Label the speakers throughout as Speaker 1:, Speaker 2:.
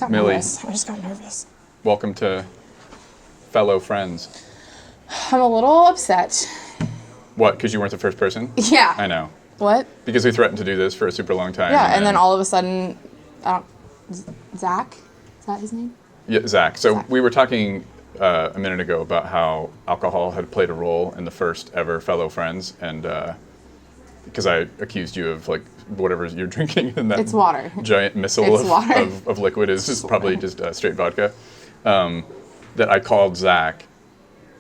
Speaker 1: got
Speaker 2: Millie.
Speaker 1: nervous. I just got nervous.
Speaker 2: Welcome to Fellow Friends.
Speaker 1: I'm a little upset.
Speaker 2: What, because you weren't the first person?
Speaker 1: Yeah.
Speaker 2: I know.
Speaker 1: What?
Speaker 2: Because we threatened to do this for a super long time.
Speaker 1: Yeah, and then all of a sudden, Zach? Is that his name?
Speaker 2: Yeah, Zach. So
Speaker 1: Zach.
Speaker 2: we were talking a minute ago about how alcohol had played a role in the first ever Fellow Friends, and because I accused you of like whatever you're drinking in that
Speaker 1: It's water.
Speaker 2: giant missile of liquid is just probably just straight vodka. That I called Zach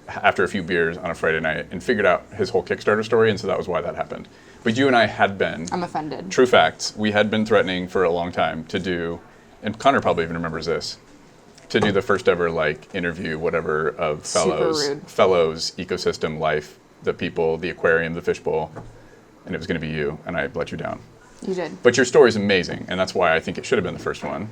Speaker 2: after a few beers on a Friday night and figured out his whole Kickstarter story, and so that was why that happened. But you and I had been...
Speaker 1: I'm offended.
Speaker 2: True facts. We had been threatening for a long time to do, and Connor probably even remembers this, to do the first ever like interview, whatever, of Fellows ecosystem life, the people, the aquarium, the fishbowl, and it was going to be you, and I let you down.
Speaker 1: You did.
Speaker 2: But your story's amazing, and that's why I think it should have been the first one.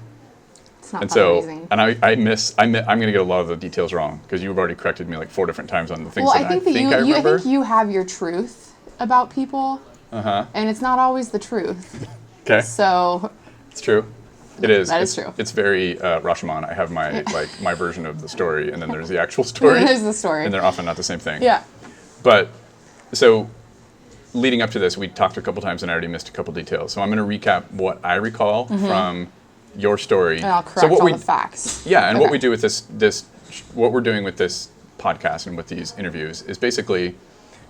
Speaker 1: It's not
Speaker 2: And so,
Speaker 1: amazing.
Speaker 2: and I'm going to get a lot of the details wrong because you've already corrected me like 4 different times on the things
Speaker 1: Well,
Speaker 2: that
Speaker 1: I think
Speaker 2: I remember.
Speaker 1: I think you have your truth about people, and it's not always the truth.
Speaker 2: Okay,
Speaker 1: So
Speaker 2: it's true. It is.
Speaker 1: That is true.
Speaker 2: It's very Rashomon. I have my my version of the story, and then there's the actual story.
Speaker 1: there's the story.
Speaker 2: And they're often not the same thing.
Speaker 1: Yeah.
Speaker 2: But so leading up to this, we talked a couple times, and I already missed a couple details. So I'm going to recap what I recall from your story.
Speaker 1: And I'll correct all the facts.
Speaker 2: Yeah, and
Speaker 1: Okay.
Speaker 2: what we do with what we're doing with this podcast and with these interviews is basically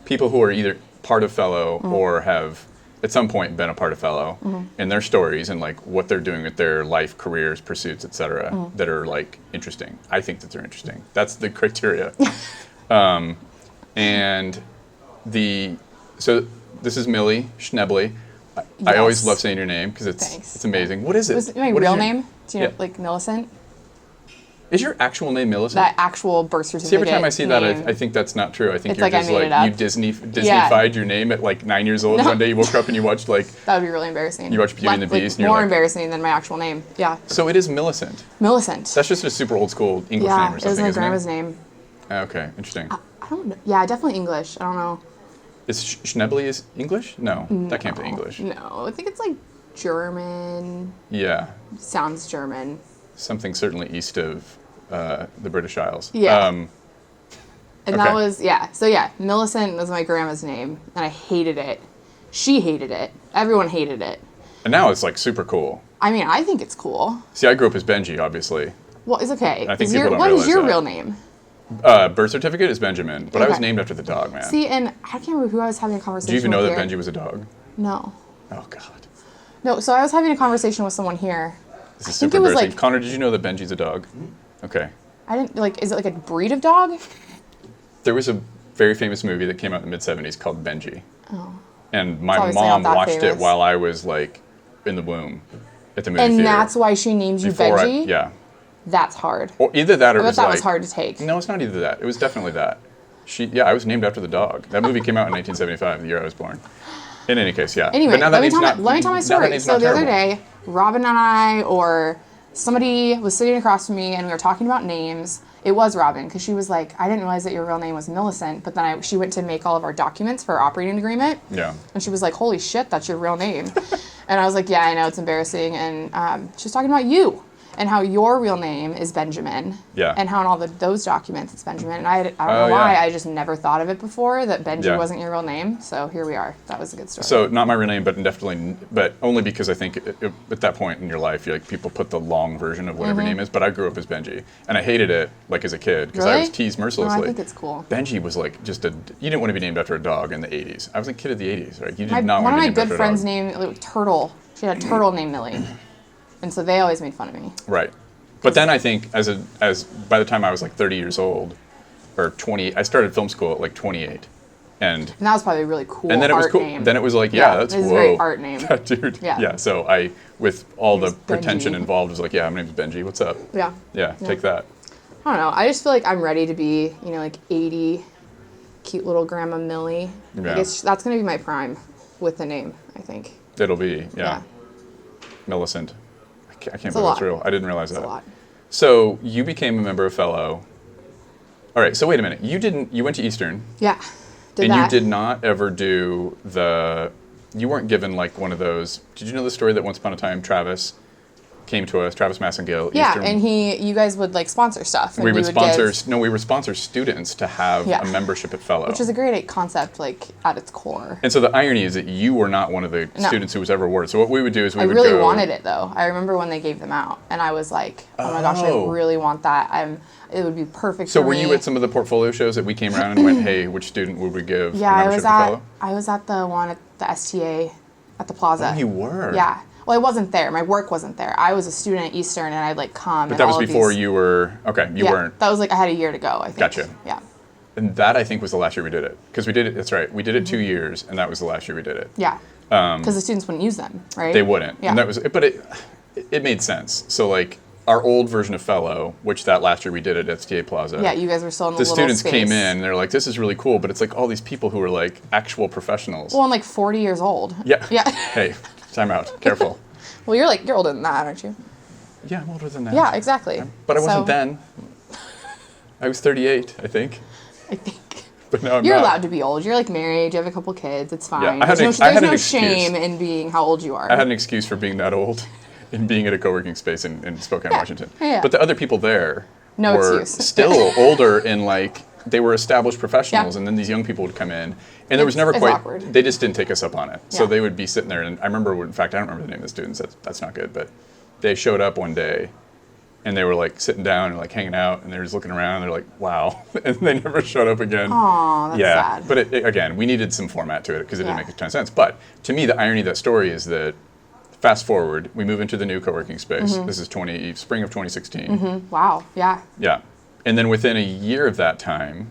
Speaker 2: people who are either part of Fellow or have at some point been a part of Fellow and their stories and like what they're doing with their life, careers, pursuits, etc. That are like interesting. I think that they're interesting. That's the criteria. So this is Millie Schnebly. I always love saying your name because it's amazing. What is it?
Speaker 1: Was it my
Speaker 2: What is
Speaker 1: real
Speaker 2: your
Speaker 1: name? Do you know,
Speaker 2: Yeah.
Speaker 1: like Millicent?
Speaker 2: Is your actual name Millicent?
Speaker 1: That actual birth certificate.
Speaker 2: See, every time I see that,
Speaker 1: name.
Speaker 2: I think that's not true. I think
Speaker 1: It's
Speaker 2: you're
Speaker 1: like I
Speaker 2: just
Speaker 1: made it
Speaker 2: like, you
Speaker 1: up.
Speaker 2: Disney-fied your name at like 9 years old.
Speaker 1: No.
Speaker 2: One day you woke up and you watched like...
Speaker 1: That would be really embarrassing.
Speaker 2: You watched Beauty and the Beast and you're
Speaker 1: more
Speaker 2: like...
Speaker 1: embarrassing than my actual name. Yeah.
Speaker 2: So it is Millicent.
Speaker 1: Millicent.
Speaker 2: That's just a super old school English
Speaker 1: yeah,
Speaker 2: name or
Speaker 1: it was
Speaker 2: something,
Speaker 1: my
Speaker 2: isn't
Speaker 1: grandma's
Speaker 2: it?
Speaker 1: name.
Speaker 2: Okay, interesting.
Speaker 1: I don't know. Yeah, definitely English. I don't know.
Speaker 2: Is Schnebly is English? No, that can't be English.
Speaker 1: No, I think it's like German.
Speaker 2: Yeah,
Speaker 1: Sounds German.
Speaker 2: something certainly east of the British Isles.
Speaker 1: Yeah. And
Speaker 2: Okay.
Speaker 1: that was, yeah. So yeah, Millicent was my grandma's name, and I hated it. She hated it. Everyone hated it.
Speaker 2: And now it's like super cool.
Speaker 1: I mean, I think it's cool.
Speaker 2: See, I grew up as Benji, obviously.
Speaker 1: Well, it's okay.
Speaker 2: I think people don't
Speaker 1: what is
Speaker 2: realize
Speaker 1: your
Speaker 2: that.
Speaker 1: real name?
Speaker 2: Birth certificate is Benjamin, but I was
Speaker 1: Okay.
Speaker 2: named after the dog, man.
Speaker 1: See, and I can't remember who I was having a conversation
Speaker 2: Do you even know
Speaker 1: with
Speaker 2: that
Speaker 1: here.
Speaker 2: Benji was a dog?
Speaker 1: No.
Speaker 2: Oh, God.
Speaker 1: No, so I was having a conversation with someone here.
Speaker 2: This is
Speaker 1: think
Speaker 2: super
Speaker 1: it was
Speaker 2: embarrassing.
Speaker 1: like-
Speaker 2: Connor, did you know that Benji's a dog? Okay.
Speaker 1: I didn't, like, is it like a breed of dog?
Speaker 2: There was a very famous movie that came out in the mid-'70s called Benji.
Speaker 1: Oh.
Speaker 2: And my
Speaker 1: obviously
Speaker 2: mom
Speaker 1: not that
Speaker 2: watched it
Speaker 1: famous.
Speaker 2: while I was, like, in the womb at the movie
Speaker 1: And
Speaker 2: theater.
Speaker 1: that's why she named you
Speaker 2: Before
Speaker 1: Benji?
Speaker 2: yeah.
Speaker 1: That's hard.
Speaker 2: Or either that or
Speaker 1: I
Speaker 2: it
Speaker 1: bet
Speaker 2: was
Speaker 1: that
Speaker 2: like...
Speaker 1: was hard to take.
Speaker 2: No, it's not either that. It was definitely that. I was named after the dog. That movie came out in 1975, the year I was born. In any case, yeah.
Speaker 1: Anyway,
Speaker 2: But now that
Speaker 1: let me
Speaker 2: name's
Speaker 1: tell my
Speaker 2: now that
Speaker 1: story.
Speaker 2: name's
Speaker 1: So
Speaker 2: not
Speaker 1: the other
Speaker 2: terrible.
Speaker 1: day, Robin and I, or somebody was sitting across from me, and we were talking about names. It was Robin, because she was like, I didn't realize that your real name was Millicent, but then she went to make all of our documents for our operating agreement,
Speaker 2: Yeah.
Speaker 1: and she was like, holy shit, that's your real name. And I was like, yeah, I know, it's embarrassing. And she was talking about you, and how your real name is Benjamin.
Speaker 2: Yeah.
Speaker 1: And how in all those documents it's Benjamin. And I don't
Speaker 2: Oh,
Speaker 1: know why,
Speaker 2: yeah.
Speaker 1: I just never thought of it before, that Benji
Speaker 2: Yeah.
Speaker 1: wasn't your real name. So here we are. That was a good story.
Speaker 2: So not my real name, but definitely, but only because I think at that point in your life, like people put the long version of whatever your name is. But I grew up as Benji, and I hated it like as a kid because I was
Speaker 1: Really?
Speaker 2: teased
Speaker 1: Oh,
Speaker 2: mercilessly.
Speaker 1: I think it's cool.
Speaker 2: Benji was like you didn't want to be named after a dog in the 80s. I was a kid of the 80s, right? You did
Speaker 1: One
Speaker 2: not
Speaker 1: of
Speaker 2: want to
Speaker 1: my
Speaker 2: be named
Speaker 1: good
Speaker 2: after
Speaker 1: friends
Speaker 2: a dog.
Speaker 1: named Turtle. She had a turtle named Millie, and so they always made fun of me.
Speaker 2: Right. But then I think as by the time I was like 30 years old, or 20, I started film school at like 28. And
Speaker 1: And that was probably a really cool
Speaker 2: then it was
Speaker 1: art
Speaker 2: cool.
Speaker 1: name.
Speaker 2: Then it was like,
Speaker 1: Yeah,
Speaker 2: that's
Speaker 1: it was a
Speaker 2: whoa.
Speaker 1: very art name.
Speaker 2: Dude.
Speaker 1: Yeah.
Speaker 2: So I, with all the
Speaker 1: was
Speaker 2: pretension
Speaker 1: Benji.
Speaker 2: involved, was like, yeah, my name's Benji. What's up?
Speaker 1: Yeah.
Speaker 2: Yeah, take that.
Speaker 1: I don't know. I just feel like I'm ready to be, like 80, cute little Grandma Millie.
Speaker 2: Yeah.
Speaker 1: I guess that's going to be my prime with the name, I think.
Speaker 2: It'll be,
Speaker 1: Yeah.
Speaker 2: Millicent. I can't believe
Speaker 1: a lot.
Speaker 2: that's real. I didn't realize
Speaker 1: It's
Speaker 2: that.
Speaker 1: a lot.
Speaker 2: So you became a member of Fellow. All right, so wait a minute. You went to Eastern,
Speaker 1: Yeah.
Speaker 2: and
Speaker 1: that.
Speaker 2: you did not ever do you weren't given like one of those, did you know the story that once upon a time Travis came to us, Travis Massengale.
Speaker 1: Yeah,
Speaker 2: Eastern,
Speaker 1: and you guys would like sponsor stuff. And
Speaker 2: we would sponsor.
Speaker 1: give,
Speaker 2: We would sponsor students to have a membership at Fellow,
Speaker 1: which is a great concept, like at its core.
Speaker 2: And so the irony is that you were not one of the students who was ever awarded. So what we would do is we would
Speaker 1: really
Speaker 2: go,
Speaker 1: wanted it though. I remember when they gave them out, and I was like, oh my gosh, I really want that. It would be perfect.
Speaker 2: So
Speaker 1: for
Speaker 2: were
Speaker 1: me.
Speaker 2: you at some of the portfolio shows that we came around and went, hey, which student would we give?
Speaker 1: Yeah,
Speaker 2: a membership to Fellow?
Speaker 1: I was at the one at the STA, at the Plaza.
Speaker 2: Oh, you were.
Speaker 1: Yeah. Well, I wasn't there. My work wasn't there. I was a student at Eastern, and I'd like come.
Speaker 2: But that was before you were. Okay, you weren't.
Speaker 1: That was like I had a year to go. I think.
Speaker 2: Gotcha.
Speaker 1: Yeah.
Speaker 2: And that I think was the last year we did it, because we did it. That's right. We did it 2 years, and that was the last year we did it.
Speaker 1: Yeah. Because the students wouldn't use them, right?
Speaker 2: They wouldn't.
Speaker 1: Yeah.
Speaker 2: And that was. But it made sense. So like our old version of Fellow, which that last year we did at STA Plaza.
Speaker 1: Yeah, you guys were still in the little
Speaker 2: students
Speaker 1: space.
Speaker 2: came in, and they're like, "This is really cool," but it's like all these people who are like actual professionals.
Speaker 1: Well, I'm like 40 years old.
Speaker 2: Yeah.
Speaker 1: Yeah.
Speaker 2: Hey, time out. Careful.
Speaker 1: Well, you're older than that, aren't you?
Speaker 2: Yeah, I'm older than that.
Speaker 1: Yeah, exactly.
Speaker 2: But I wasn't then. I was 38, I think.
Speaker 1: I think.
Speaker 2: But now I'm
Speaker 1: You're
Speaker 2: not.
Speaker 1: allowed to be old. You're like married. You have a couple kids. It's fine.
Speaker 2: Yeah, I had
Speaker 1: there's
Speaker 2: an
Speaker 1: no
Speaker 2: excuse.
Speaker 1: shame in being how old you are.
Speaker 2: I had an excuse for being that old and being at a co-working space in Spokane, Washington.
Speaker 1: Yeah.
Speaker 2: But the other people there
Speaker 1: No
Speaker 2: were
Speaker 1: excuse.
Speaker 2: still older and like they were established professionals,
Speaker 1: Yeah.
Speaker 2: and then these young people would come in, and there was never
Speaker 1: It's
Speaker 2: quite.
Speaker 1: awkward.
Speaker 2: They just didn't take us up on it. So
Speaker 1: Yeah.
Speaker 2: they would be sitting there, and I remember. In fact, I don't remember the name of the students. That's not good. But they showed up one day, and they were like sitting down and like hanging out, and they were just looking around. And they're like, "Wow," and they never showed up again.
Speaker 1: Aw, that's sad.
Speaker 2: But again, we needed some format to it because it didn't
Speaker 1: Yeah.
Speaker 2: make a ton of sense. But to me, the irony of that story is that. Fast forward, we move into the new co-working space.
Speaker 1: Mm-hmm.
Speaker 2: This is spring of 2016.
Speaker 1: Wow. Yeah.
Speaker 2: Yeah. And then within a year of that time,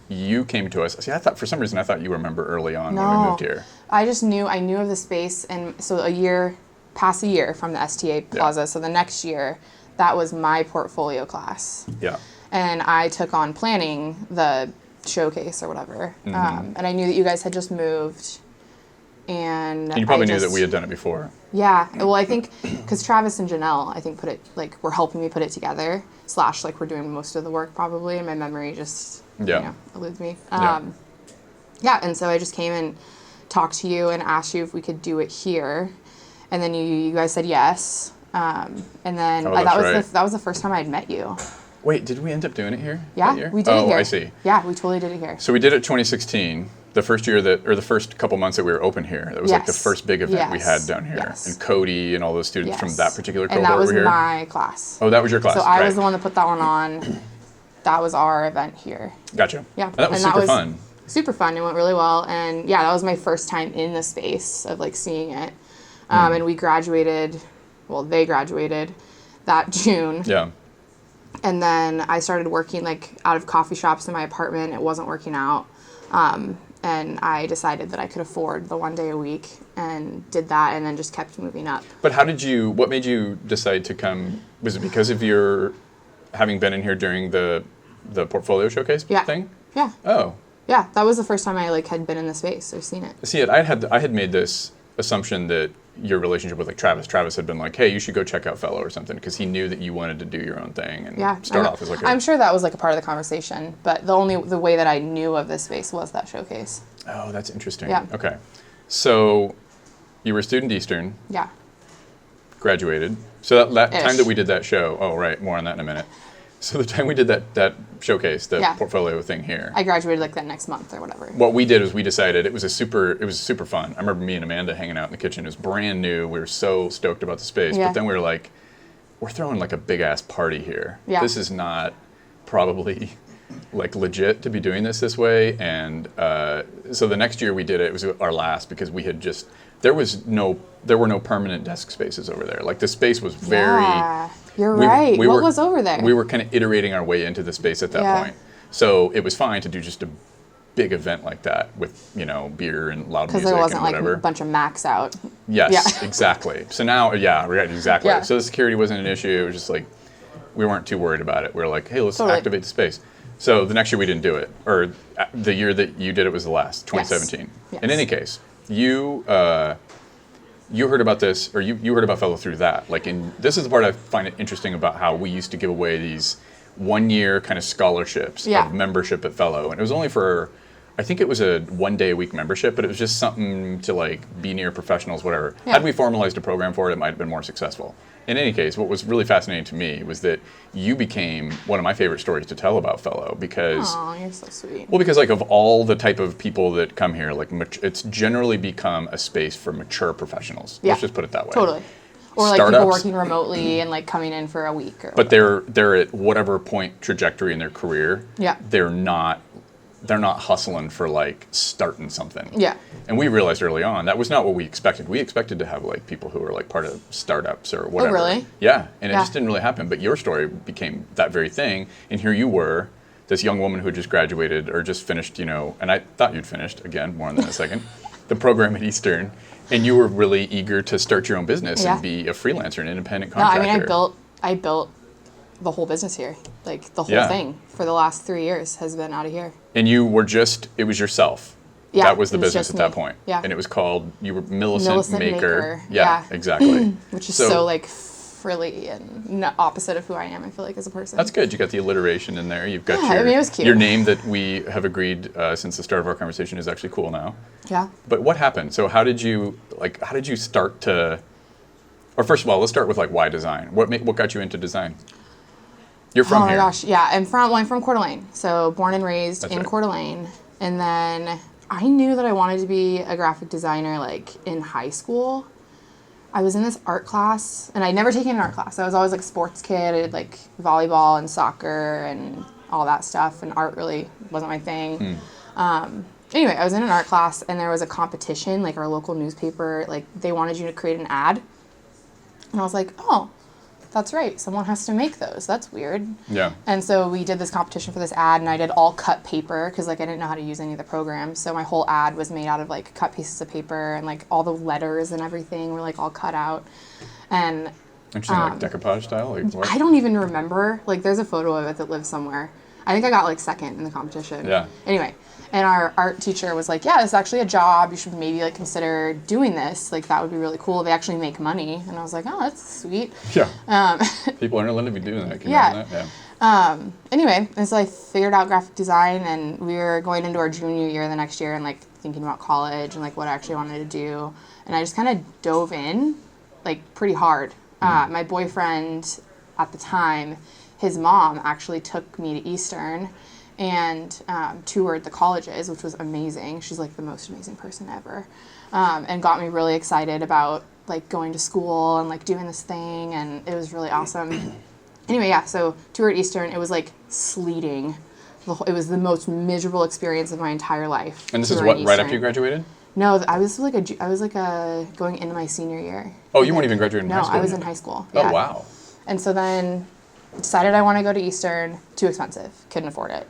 Speaker 2: you came to us. See, for some reason, I thought you were a member early on when we moved here.
Speaker 1: I knew of the space, and so past a year from the STA Plaza, so the next year, that was my portfolio class.
Speaker 2: Yeah.
Speaker 1: And I took on planning the showcase or whatever.
Speaker 2: Mm-hmm.
Speaker 1: And I knew that you guys had just moved. And
Speaker 2: you probably knew that we had done it before.
Speaker 1: Yeah. Well, I think because Travis and Janelle, I think were helping me put it together. / like we're doing most of the work probably. And my memory just eludes me. Yeah. And so I just came and talked to you and asked you if we could do it here, and then you guys said yes. And then that was the first time I'd met you.
Speaker 2: Wait, did we end up doing it here?
Speaker 1: Yeah,
Speaker 2: that year?
Speaker 1: we did it here.
Speaker 2: Oh, I see.
Speaker 1: Yeah, we totally did it here.
Speaker 2: So we did it 2016. The first year the first couple months that we were open here, that was like the first big event we had down here.
Speaker 1: Yes.
Speaker 2: And Cody and all those students from that particular cohort
Speaker 1: and that was
Speaker 2: were here.
Speaker 1: my class.
Speaker 2: Oh, that was your class.
Speaker 1: So I was the one that put that one on. That was our event here.
Speaker 2: Gotcha.
Speaker 1: Yeah.
Speaker 2: And that was super fun.
Speaker 1: Super fun. It went really well. And yeah, that was my first time in the space of like seeing it. And they graduated that June.
Speaker 2: Yeah.
Speaker 1: And then I started working like out of coffee shops in my apartment. It wasn't working out. And I decided that I could afford the 1 day a week and did that, and then just kept moving up.
Speaker 2: But what made you decide to come? Was it because of your having been in here during the portfolio showcase thing?
Speaker 1: Yeah.
Speaker 2: Oh.
Speaker 1: Yeah, that was the first time I had been in the space or seen it.
Speaker 2: See, I had made this assumption that your relationship with like Travis had been like, hey, you should go check out Fellow or something, because he knew that you wanted to do your own thing and start off as like
Speaker 1: I'm sure that was like a part of the conversation, but the way that I knew of this space was that showcase.
Speaker 2: Oh, that's interesting.
Speaker 1: Yeah.
Speaker 2: Okay. So you were a student Eastern.
Speaker 1: Yeah.
Speaker 2: Graduated. So that time that we did that show, oh, right, more on that in a minute. So the time we did that showcase, the portfolio thing here.
Speaker 1: I graduated like that next month or whatever.
Speaker 2: What we did is we decided it was super fun. I remember me and Amanda hanging out in the kitchen. It was brand new. We were so stoked about the space.
Speaker 1: Yeah.
Speaker 2: But then we were like, we're throwing like a big ass party here.
Speaker 1: Yeah.
Speaker 2: This is not probably like legit to be doing this way. And so the next year we did it. It was our last because we had just there were no permanent desk spaces over there. Like the space was very.
Speaker 1: Yeah. You're right. What was over there?
Speaker 2: We were kind of iterating our way into the space at that point. So it was fine to do just a big event like that with, beer and loud music and whatever. Because
Speaker 1: there wasn't like a bunch of Macs out.
Speaker 2: Yes, exactly. So now, right, exactly.
Speaker 1: Yeah.
Speaker 2: So the security wasn't an issue. It was just like, we weren't too worried about it. We were like, hey, let's activate the space. So the next year we didn't do it. Or the year that you did it was the last, 2017.
Speaker 1: Yes.
Speaker 2: In any case, you heard about this, or you heard about Fellow through that. This is the part I find it interesting about how we used to give away these 1 year kind of scholarships of membership at Fellow, and it was only for I think it was a 1 day a week membership, but it was just something to like be near professionals, whatever.
Speaker 1: Yeah.
Speaker 2: Had we formalized a program for it, it might have been more successful. In any case, what was really fascinating to me was that you became one of my favorite stories to tell about Fellow because,
Speaker 1: Oh, you're so sweet.
Speaker 2: well, because like of all the type of people that come here, like it's generally become a space for mature professionals.
Speaker 1: Yeah.
Speaker 2: Let's just put it that way.
Speaker 1: Totally. Or like
Speaker 2: Startups,
Speaker 1: people working remotely and like coming in for a week or
Speaker 2: but
Speaker 1: whatever.
Speaker 2: they're at whatever point trajectory in their career.
Speaker 1: Yeah.
Speaker 2: They're not hustling for like starting something.
Speaker 1: Yeah.
Speaker 2: And we realized early on that was not what we expected. We expected to have like people who were like part of startups or whatever.
Speaker 1: Oh, really?
Speaker 2: Yeah. And it
Speaker 1: Yeah.
Speaker 2: just didn't really happen. But your story became that very thing. And here you were, this young woman who had just graduated or just finished, and I thought you'd finished, again, more in a second, the program at Eastern. And you were really eager to start your own business
Speaker 1: Yeah.
Speaker 2: and be a freelancer, an independent
Speaker 1: No, I
Speaker 2: contractor.
Speaker 1: mean, I built the whole business here. Like the whole
Speaker 2: Yeah.
Speaker 1: thing for the last 3 years has been out of here.
Speaker 2: And you were it was yourself.
Speaker 1: Yeah,
Speaker 2: That was the
Speaker 1: it was
Speaker 2: business
Speaker 1: just
Speaker 2: at that
Speaker 1: me.
Speaker 2: point.
Speaker 1: Yeah.
Speaker 2: And it was called, you were Millicent,
Speaker 1: Millicent
Speaker 2: Maker.
Speaker 1: Maker.
Speaker 2: Yeah,
Speaker 1: Yeah.
Speaker 2: exactly.
Speaker 1: Which is so like frilly and opposite of who I am, I feel like, as a person.
Speaker 2: That's good. You got the alliteration in there. You've got
Speaker 1: Yeah, I mean, it was cute.
Speaker 2: your name that we have agreed since the start of our conversation is actually cool now.
Speaker 1: Yeah.
Speaker 2: But what happened? So how did you start to, or first of all, let's start with like why design? What got you into design? You're from
Speaker 1: Oh
Speaker 2: here.
Speaker 1: my gosh, yeah. I'm from Coeur d'Alene. So born and raised
Speaker 2: That's
Speaker 1: in
Speaker 2: right.
Speaker 1: Coeur d'Alene. And then I knew that I wanted to be a graphic designer like in high school. I was in this art class, and I'd never taken an art class. I was always like a sports kid. I did like volleyball and soccer and all that stuff, and art really wasn't my thing. Anyway, I was in an art class, and there was a competition, like our local newspaper, like they wanted you to create an ad. And I was like, oh, that's right. Someone has to make those. That's weird.
Speaker 2: Yeah.
Speaker 1: And so we did this competition for this ad, and I did all cut paper because like I didn't know how to use any of the programs. So my whole ad was made out of like cut pieces of paper, and like all the letters and everything were like all cut out. And
Speaker 2: Interesting, like decoupage style? Like what?
Speaker 1: I don't even remember. Like there's a photo of it that lives somewhere. I think I got like second in the competition.
Speaker 2: Yeah.
Speaker 1: Anyway, and our art teacher was like, yeah, it's actually a job. You should maybe like consider doing this. Like that would be really cool. They actually make money. And I was like, oh, that's sweet.
Speaker 2: Yeah. People aren't allowed to be doing that. Can you
Speaker 1: Yeah.
Speaker 2: imagine that? Yeah.
Speaker 1: Anyway, and so I figured out graphic design, and we were going into our junior year the next year and like thinking about college and like what I actually wanted to do. And I just kind of dove in like pretty hard. My boyfriend at the time, his mom actually took me to Eastern and toured the colleges, which was amazing. She's like the most amazing person ever, and got me really excited about like going to school and like doing this thing, and it was really awesome. Anyway, yeah, so toured Eastern. It was like sleeting. It was the most miserable experience of my entire life.
Speaker 2: And this is
Speaker 1: touring
Speaker 2: what, right after
Speaker 1: Eastern.
Speaker 2: you graduated?
Speaker 1: No, I was like going into my senior year.
Speaker 2: Oh, you weren't even graduating in
Speaker 1: No,
Speaker 2: high school?
Speaker 1: I was in high school. Yeah.
Speaker 2: Oh, wow.
Speaker 1: And so then decided I want to go to Eastern. Too expensive. Couldn't afford it.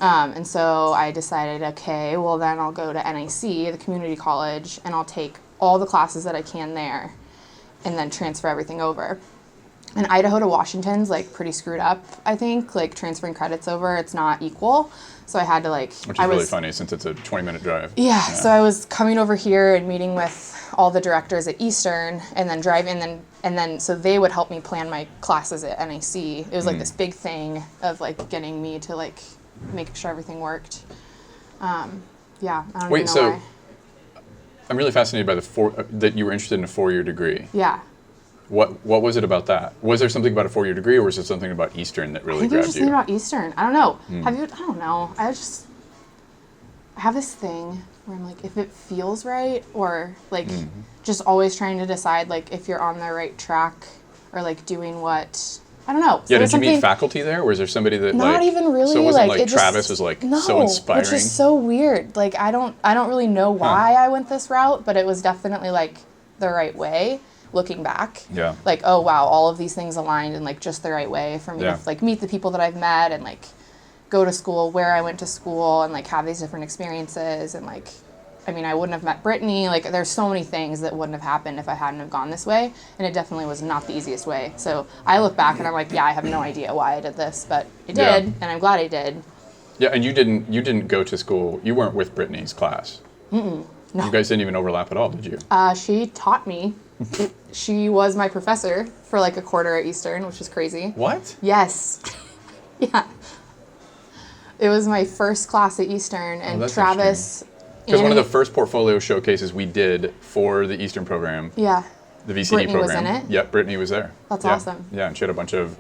Speaker 1: And so I decided, okay, well then I'll go to NIC, the community college, and I'll take all the classes that I can there and then transfer everything over. And Idaho to Washington's like pretty screwed up, I think, like transferring credits over, it's not equal. So I had to like...
Speaker 2: Which is really funny since it's a 20-minute drive.
Speaker 1: Yeah, so I was coming over here and meeting with all the directors at Eastern, and then driving, and then so they would help me plan my classes at NIC. It was like this big thing of like getting me to like make sure everything worked. Yeah, I don't
Speaker 2: Wait,
Speaker 1: even know
Speaker 2: so
Speaker 1: why.
Speaker 2: I'm really fascinated by that you were interested in a 4-year degree.
Speaker 1: Yeah,
Speaker 2: What was it about that? Was there something about a 4-year degree, or was there something about Eastern that
Speaker 1: I
Speaker 2: really
Speaker 1: think it was
Speaker 2: grabbed
Speaker 1: just
Speaker 2: you?
Speaker 1: something about Eastern. I don't know. I don't know. I have this thing where I'm like, if it feels right, or like just always trying to decide like if you're on the right track, or like doing what, I don't know. So
Speaker 2: Yeah,
Speaker 1: there's
Speaker 2: did you meet
Speaker 1: something-
Speaker 2: faculty there, or was there somebody that
Speaker 1: Not
Speaker 2: like...
Speaker 1: even really.
Speaker 2: So it wasn't like
Speaker 1: it just-
Speaker 2: Travis was like so inspiring?
Speaker 1: Which is so weird. Like I don't really know why I went this route, but it was definitely like the right way. Looking back,
Speaker 2: Yeah.
Speaker 1: like, oh wow, all of these things aligned in like just the right way for me
Speaker 2: Yeah.
Speaker 1: to like meet the people that I've met and like go to school where I went to school and like have these different experiences, and like, I mean, I wouldn't have met Brittany. Like there's so many things that wouldn't have happened if I hadn't have gone this way, and it definitely was not the easiest way. So I look back and I'm like, yeah, I have no idea why I did this, but I did,
Speaker 2: Yeah.
Speaker 1: and I'm glad I did.
Speaker 2: Yeah, and you didn't go to school. You weren't with Brittany's class.
Speaker 1: No.
Speaker 2: You guys didn't even overlap at all, did you?
Speaker 1: She taught me. She was my professor for like a quarter at Eastern, which is crazy.
Speaker 2: What?
Speaker 1: Yes. Yeah. It was my first class at Eastern, and
Speaker 2: that's
Speaker 1: Travis.
Speaker 2: Because one of the first portfolio showcases we did for the Eastern program,
Speaker 1: Yeah.
Speaker 2: the VCD
Speaker 1: Brittany
Speaker 2: program.
Speaker 1: was in it?
Speaker 2: Yep, Brittany was there.
Speaker 1: That's
Speaker 2: Yeah.
Speaker 1: awesome.
Speaker 2: Yeah, and she had a bunch of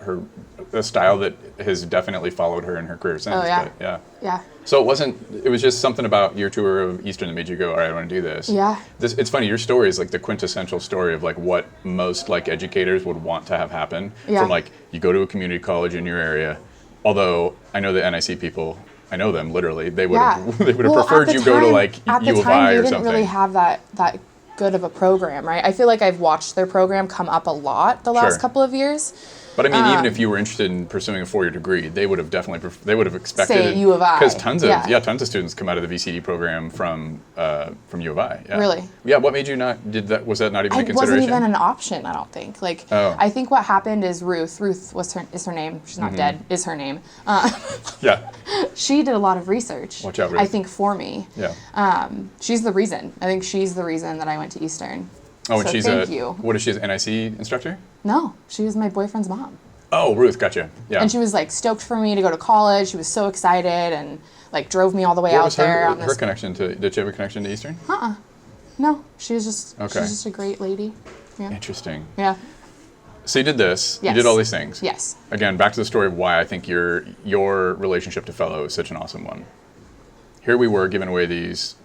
Speaker 2: a style that has definitely followed her in her career since.
Speaker 1: Oh, yeah.
Speaker 2: But yeah.
Speaker 1: Yeah.
Speaker 2: So it was just something about your tour of Eastern that made you go, all right, I want to do this.
Speaker 1: Yeah.
Speaker 2: It's funny, your story is like the quintessential story of like what most like educators would want to have happen.
Speaker 1: Yeah.
Speaker 2: From like, you go to a community college in your area, although I know the NIC people, I know them literally, they would have preferred you go to like U of I or something.
Speaker 1: At the time, they didn't really have that good of a program, right? I feel like I've watched their program come up a lot the last couple of years.
Speaker 2: But I mean, even if you were interested in pursuing a 4-year degree, they would have definitely expected
Speaker 1: say U of I,
Speaker 2: because tons of students come out of the VCD program from U of I. Yeah.
Speaker 1: Really?
Speaker 2: Yeah. What made you not? Was that not even a
Speaker 1: It
Speaker 2: consideration?
Speaker 1: wasn't even an option, I don't think. Like, I think what happened is Ruth is her name. She's not dead. Is her name.
Speaker 2: Yeah.
Speaker 1: She did a lot of research.
Speaker 2: Watch out, Ruth.
Speaker 1: I think for me.
Speaker 2: Yeah.
Speaker 1: She's the reason. I think she's the reason that I went to Eastern.
Speaker 2: Oh, and
Speaker 1: so
Speaker 2: she's
Speaker 1: thank you.
Speaker 2: What is she? An NIC instructor?
Speaker 1: No, she was my boyfriend's mom.
Speaker 2: Oh, Ruth, gotcha. Yeah.
Speaker 1: And she was like stoked for me to go to college. She was so excited and like drove me all the way out there.
Speaker 2: What was her connection to? Did she have a connection to Eastern?
Speaker 1: No, she was just she's just a great lady. Yeah.
Speaker 2: Interesting.
Speaker 1: Yeah.
Speaker 2: So you did this.
Speaker 1: Yes.
Speaker 2: You did all these things.
Speaker 1: Yes.
Speaker 2: Again, back to the story of why I think your relationship to fellow is such an awesome one. Here we were giving away these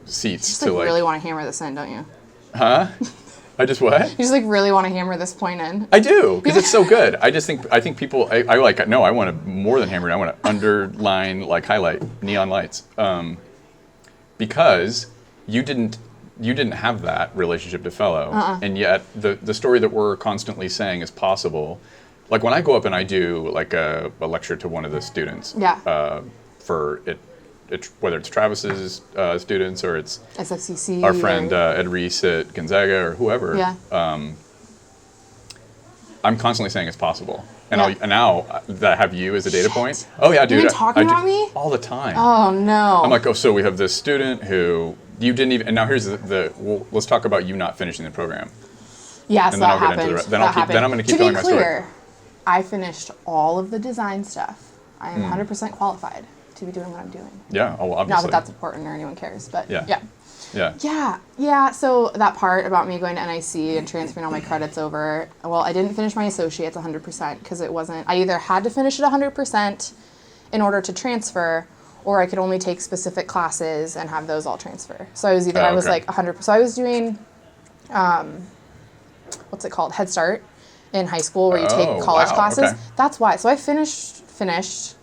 Speaker 2: seats
Speaker 1: You just
Speaker 2: to
Speaker 1: like really want to hammer this in, don't you?
Speaker 2: Huh? I just what?
Speaker 1: You just like really want to hammer this point in.
Speaker 2: I do, because it's so good. I think people, I like, no, I want to more than hammer it. I want to underline, like highlight neon lights. Because you didn't have that relationship to fellow. And yet the story that we're constantly saying is possible. Like when I go up and I do like a lecture to one of the students.
Speaker 1: Yeah.
Speaker 2: For it, whether it's Travis's students or it's
Speaker 1: SFCC.
Speaker 2: our friend Ed Reese at Gonzaga or whoever.
Speaker 1: Yeah.
Speaker 2: I'm constantly saying it's possible. And now that I have you as a data point. Oh yeah, dude.
Speaker 1: You've been talking about me?
Speaker 2: All the time.
Speaker 1: Oh no.
Speaker 2: I'm like, oh, so we have this student who you didn't even, and now here's let's talk about you not finishing the program.
Speaker 1: Yes,
Speaker 2: and
Speaker 1: that
Speaker 2: then
Speaker 1: happened.
Speaker 2: Then I'm going to keep telling my story.
Speaker 1: To be clear, I finished all of the design stuff. I am 100% qualified to be doing what I'm doing.
Speaker 2: Yeah, oh, well, obviously.
Speaker 1: Not that that's important or anyone cares, but yeah. Yeah, so that part about me going to NIC and transferring all my credits over, well, I didn't finish my associates 100% because it wasn't, I either had to finish it 100% in order to transfer, or I could only take specific classes and have those all transfer. So I was I was like 100%, so I was doing, what's it called, Head Start in high school where you take college classes.
Speaker 2: Okay.
Speaker 1: That's why, so I finished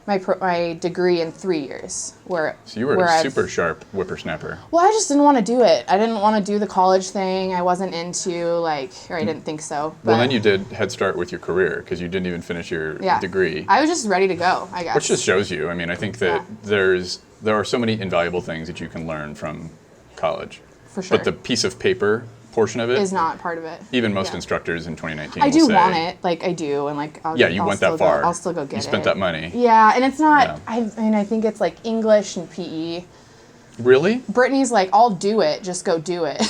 Speaker 1: my degree in 3 years.
Speaker 2: So you were a super sharp whippersnapper.
Speaker 1: Well, I just didn't want to do it. I didn't want to do the college thing. I wasn't into or I didn't think so. But
Speaker 2: well, then you did Head Start with your career because you didn't even finish your degree.
Speaker 1: I was just ready to go, I guess.
Speaker 2: Which just shows you. I mean, I think that there are so many invaluable things that you can learn from college.
Speaker 1: For sure.
Speaker 2: But the piece of paper portion of it
Speaker 1: is not part of it.
Speaker 2: Even most instructors in 2019
Speaker 1: I
Speaker 2: will
Speaker 1: do
Speaker 2: say,
Speaker 1: want it, I do, and
Speaker 2: you went that far.
Speaker 1: I'll still go get it.
Speaker 2: You spent that money.
Speaker 1: Yeah, and it's not. Yeah. I mean, I think it's like English and PE.
Speaker 2: Really?
Speaker 1: Brittany's like, I'll do it. Just go do it.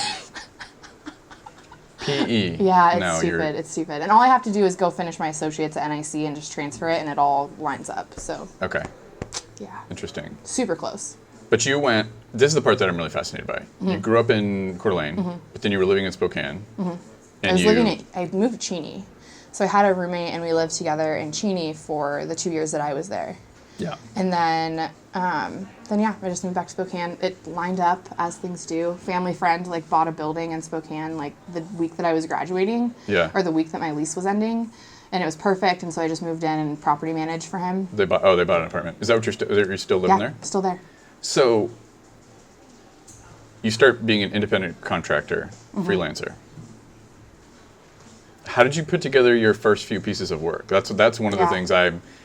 Speaker 2: PE.
Speaker 1: Yeah, it's stupid. It's stupid, and all I have to do is go finish my associates at NIC and just transfer it, and it all lines up. So.
Speaker 2: Okay.
Speaker 1: Yeah.
Speaker 2: Interesting.
Speaker 1: Super close.
Speaker 2: But you went, this is the part that I'm really fascinated by. Mm-hmm. You grew up in Coeur d'Alene, but then you were living in Spokane. Mm-hmm. And
Speaker 1: I moved to Cheney. So I had a roommate and we lived together in Cheney for the 2 years that I was there.
Speaker 2: Yeah.
Speaker 1: And then I just moved back to Spokane. It lined up as things do. Family friend bought a building in Spokane the week that I was graduating.
Speaker 2: Yeah.
Speaker 1: Or the week that my lease was ending. And it was perfect, and so I just moved in and property managed for him.
Speaker 2: They bought an apartment. Is that what you're still living there?
Speaker 1: Yeah, still there.
Speaker 2: So you start being an independent contractor, freelancer. How did you put together your first few pieces of work? That's one of the things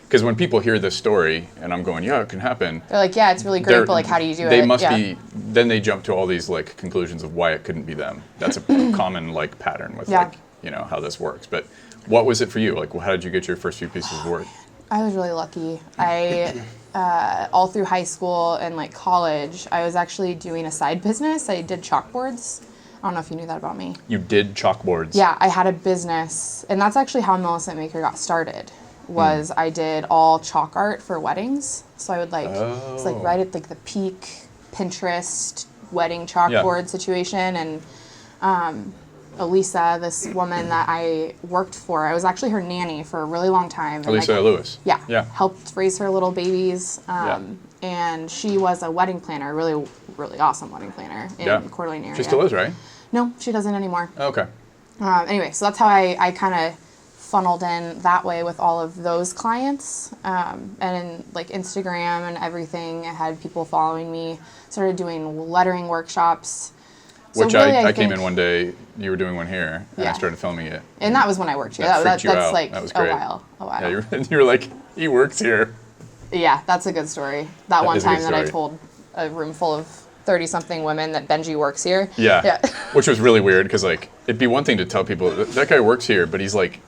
Speaker 2: because when people hear this story and I'm going, it can happen.
Speaker 1: They're like, yeah, it's really great, but how do you do it?
Speaker 2: They must be, then they jump to all these conclusions of why it couldn't be them. That's a common pattern with how this works. But what was it for you? How did you get your first few pieces of work?
Speaker 1: I was really lucky. I all through high school and college, I was actually doing a side business. I did chalkboards. I don't know if you knew that about me.
Speaker 2: You did chalkboards?
Speaker 1: Yeah, I had a business, and that's actually how Millicent Maker got started. was I did all chalk art for weddings. So I would it's like right at like the peak Pinterest wedding chalkboard situation. And Elisa, this woman that I worked for, I was actually her nanny for a really long time.
Speaker 2: Elisa Lewis.
Speaker 1: Yeah. Helped raise her little babies. And she was a wedding planner, really, really awesome wedding planner in Coeur d'Alene area.
Speaker 2: She still is, right?
Speaker 1: No, she doesn't anymore.
Speaker 2: Okay.
Speaker 1: Anyway, so that's how I kind of funneled in that way with all of those clients. And in like Instagram and everything, I had people following me, started doing lettering workshops. So
Speaker 2: Which
Speaker 1: really,
Speaker 2: I came in one day, you were doing one here, and I started filming it.
Speaker 1: And that was when I worked here.
Speaker 2: That's
Speaker 1: like
Speaker 2: that was great.
Speaker 1: a while.
Speaker 2: Yeah, you were like, he works here.
Speaker 1: Yeah, that's a good story. That one time that I told a room full of 30-something women that Benji works here.
Speaker 2: Yeah. Which was really weird, because like, it'd be one thing to tell people, that guy works here, but he's like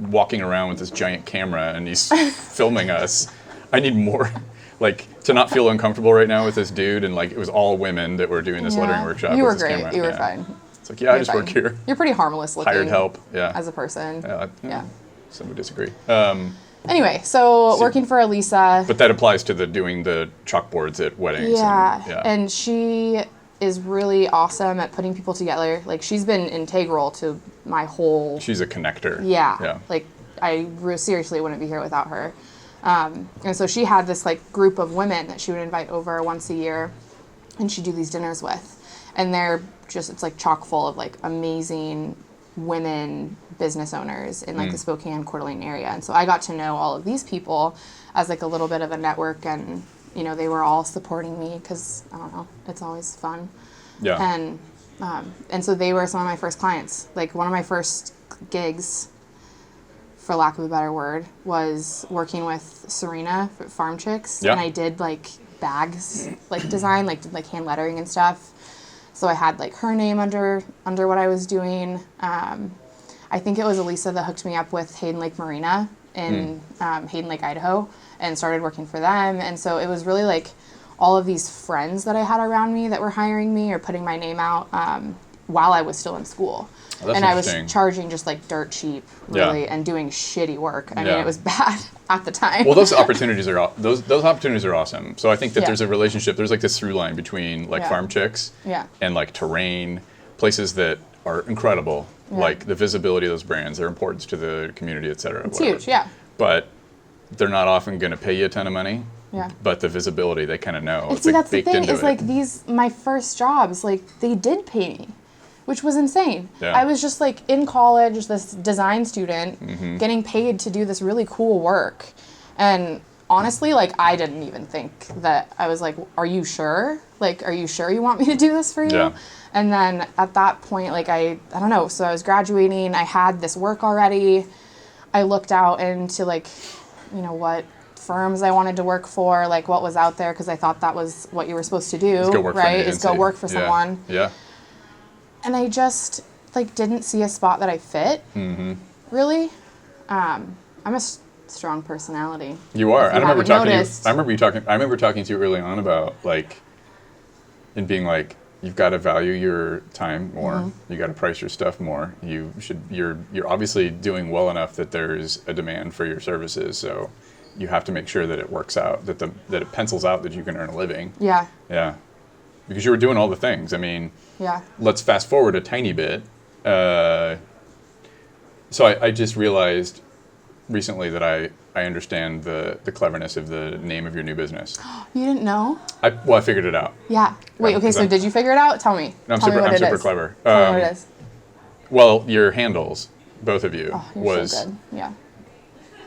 Speaker 2: walking around with this giant camera, and he's filming us. I need more... Like, to not feel uncomfortable right now with this dude, and like, it was all women that were doing this lettering workshop.
Speaker 1: You were great. You were fine.
Speaker 2: It's like, I just work here.
Speaker 1: You're pretty harmless looking.
Speaker 2: Hired help,
Speaker 1: as a person. Yeah.
Speaker 2: Some would disagree.
Speaker 1: Anyway, so working for Elisa.
Speaker 2: But that applies to doing the chalkboards at weddings.
Speaker 1: And she is really awesome at putting people together. Like, she's been integral to my whole...
Speaker 2: She's a connector.
Speaker 1: Yeah. Like, I seriously wouldn't be here without her. And so she had this like group of women that she would invite over once a year, and she'd do these dinners with, and they're just, it's like chock full of like amazing women business owners in like the Spokane Coeur d'Alene area. And so I got to know all of these people as like a little bit of a network, and you know, they were all supporting me because I don't know, it's always fun. And so they were some of my first clients. Like, one of my first gigs, for lack of a better word, was working with Serena for Farm Chicks. And I did like bags, like design, like hand lettering and stuff. So I had like her name under what I was doing. I think it was Elisa that hooked me up with Hayden Lake Marina in Hayden Lake, Idaho, and started working for them. And so it was really like all of these friends that I had around me that were hiring me or putting my name out while I was still in school. And I was charging just like dirt cheap, really, and doing shitty work. I mean, it was bad at the time.
Speaker 2: Well, those opportunities are those opportunities are awesome. So I think that there's a relationship. There's like this through line between like Farm Chicks and like Terrain, places that are incredible. Like the visibility of those brands, their importance to the community, et cetera.
Speaker 1: It's huge,
Speaker 2: But they're not often going to pay you a ton of money. But the visibility, they kind of know.
Speaker 1: And see, that's the thing, is like my first jobs, like they did pay me, which was insane. I was just like in college, this design student, getting paid to do this really cool work. And honestly, like, I didn't even think that, I was like, are you sure? Like, are you sure you want me to do this for you? And then at that point, like, I don't know. So I was graduating, I had this work already. I looked out into like, you know, what firms I wanted to work for, like what was out there, because I thought that was what you were supposed to do, right? Is go work for someone. And I just like didn't see a spot that I fit. Really, I'm a strong personality.
Speaker 2: You are. I remember talking. I remember talking to you early on about like, and being like, you've got to value your time more. You got to price your stuff more. You should. You're obviously doing well enough that there's a demand for your services. So you have to make sure that it works out. That it pencils out that you can earn a living. Yeah. Because you were doing all the things. I mean. Let's fast forward a tiny bit. So I just realized recently that I understand the cleverness of the name of your new business.
Speaker 1: You didn't know?
Speaker 2: I figured it out.
Speaker 1: Wait, okay, so did you figure it out? Tell me.
Speaker 2: No, I'm super clever.
Speaker 1: Tell me what it is.
Speaker 2: Well, your handles, both of you, was...
Speaker 1: so good.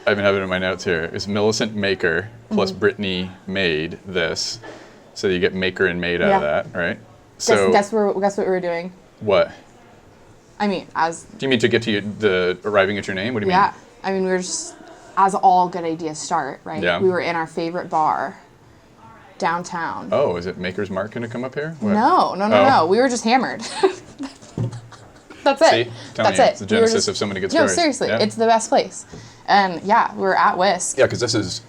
Speaker 2: I even have it in my notes here. It's Millicent Maker plus Brittany made this. So you get maker and made out of that, right? So
Speaker 1: guess what we were doing?
Speaker 2: What?
Speaker 1: I mean,
Speaker 2: Do you mean to get to the arriving at your name? What do you mean?
Speaker 1: I mean, we were just, as all good ideas start, right? We were in our favorite bar downtown.
Speaker 2: Oh, is it Maker's Mark going to come up here? What?
Speaker 1: No. We were just hammered. That's it.
Speaker 2: See? That's it. It's the genesis of so many good stories.
Speaker 1: No, seriously, it's the best place. And we were at Whisk.
Speaker 2: Yeah, because this is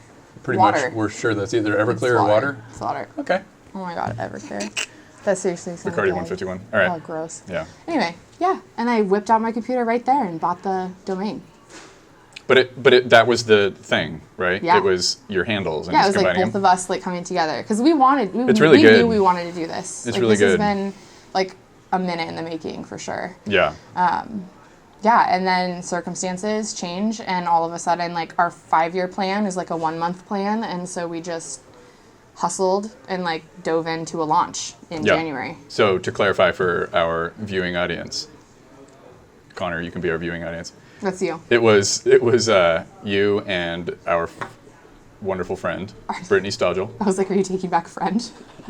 Speaker 2: pretty much, we're sure that's either Everclear or water.
Speaker 1: It's water.
Speaker 2: Okay.
Speaker 1: Oh my God, Everclear. That's seriously something.
Speaker 2: Bacardi 151. All right.
Speaker 1: Oh, gross.
Speaker 2: Yeah.
Speaker 1: Anyway, and I whipped out my computer right there and bought the domain.
Speaker 2: But that was the thing, right?
Speaker 1: Yeah.
Speaker 2: It was your handles and
Speaker 1: Yeah, it
Speaker 2: just
Speaker 1: was like
Speaker 2: combining
Speaker 1: both of us like coming together because we
Speaker 2: It's really
Speaker 1: we
Speaker 2: good.
Speaker 1: knew we wanted to do this.
Speaker 2: It's
Speaker 1: like,
Speaker 2: really
Speaker 1: this
Speaker 2: good.
Speaker 1: has been like a minute in the making for sure.
Speaker 2: Yeah.
Speaker 1: Yeah, and then circumstances change, and all of a sudden, like, our 5-year plan is like a 1-month plan, and so we just hustled and like dove into a launch in January.
Speaker 2: So to clarify for our viewing audience, Connor, you can be our viewing audience.
Speaker 1: That's you.
Speaker 2: It was you and our wonderful friend, Brittany Stogel.
Speaker 1: I was like, are you taking back friend?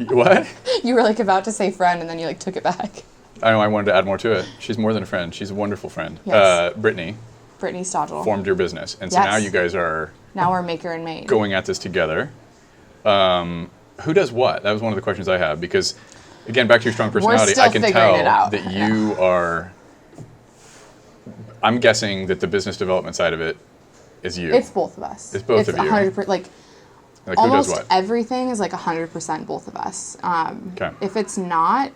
Speaker 2: What?
Speaker 1: You were like about to say friend, and then you like took it back.
Speaker 2: I know, I wanted to add more to it. She's more than a friend. She's a wonderful friend.
Speaker 1: Yes.
Speaker 2: Brittany
Speaker 1: Stogel.
Speaker 2: formed your business. And so
Speaker 1: Yes.
Speaker 2: now you guys are
Speaker 1: Now we're maker and maid.
Speaker 2: going at this together. Who does what? That was one of the questions I have because, again, back to your strong personality,
Speaker 1: still
Speaker 2: I can
Speaker 1: figuring
Speaker 2: tell
Speaker 1: it out.
Speaker 2: that you are, I'm guessing that the business development side of it is you.
Speaker 1: It's both of us.
Speaker 2: It's both of you.
Speaker 1: 100%, like
Speaker 2: Like
Speaker 1: almost
Speaker 2: who does what?
Speaker 1: everything is like 100% both of us.
Speaker 2: Okay.
Speaker 1: If it's not,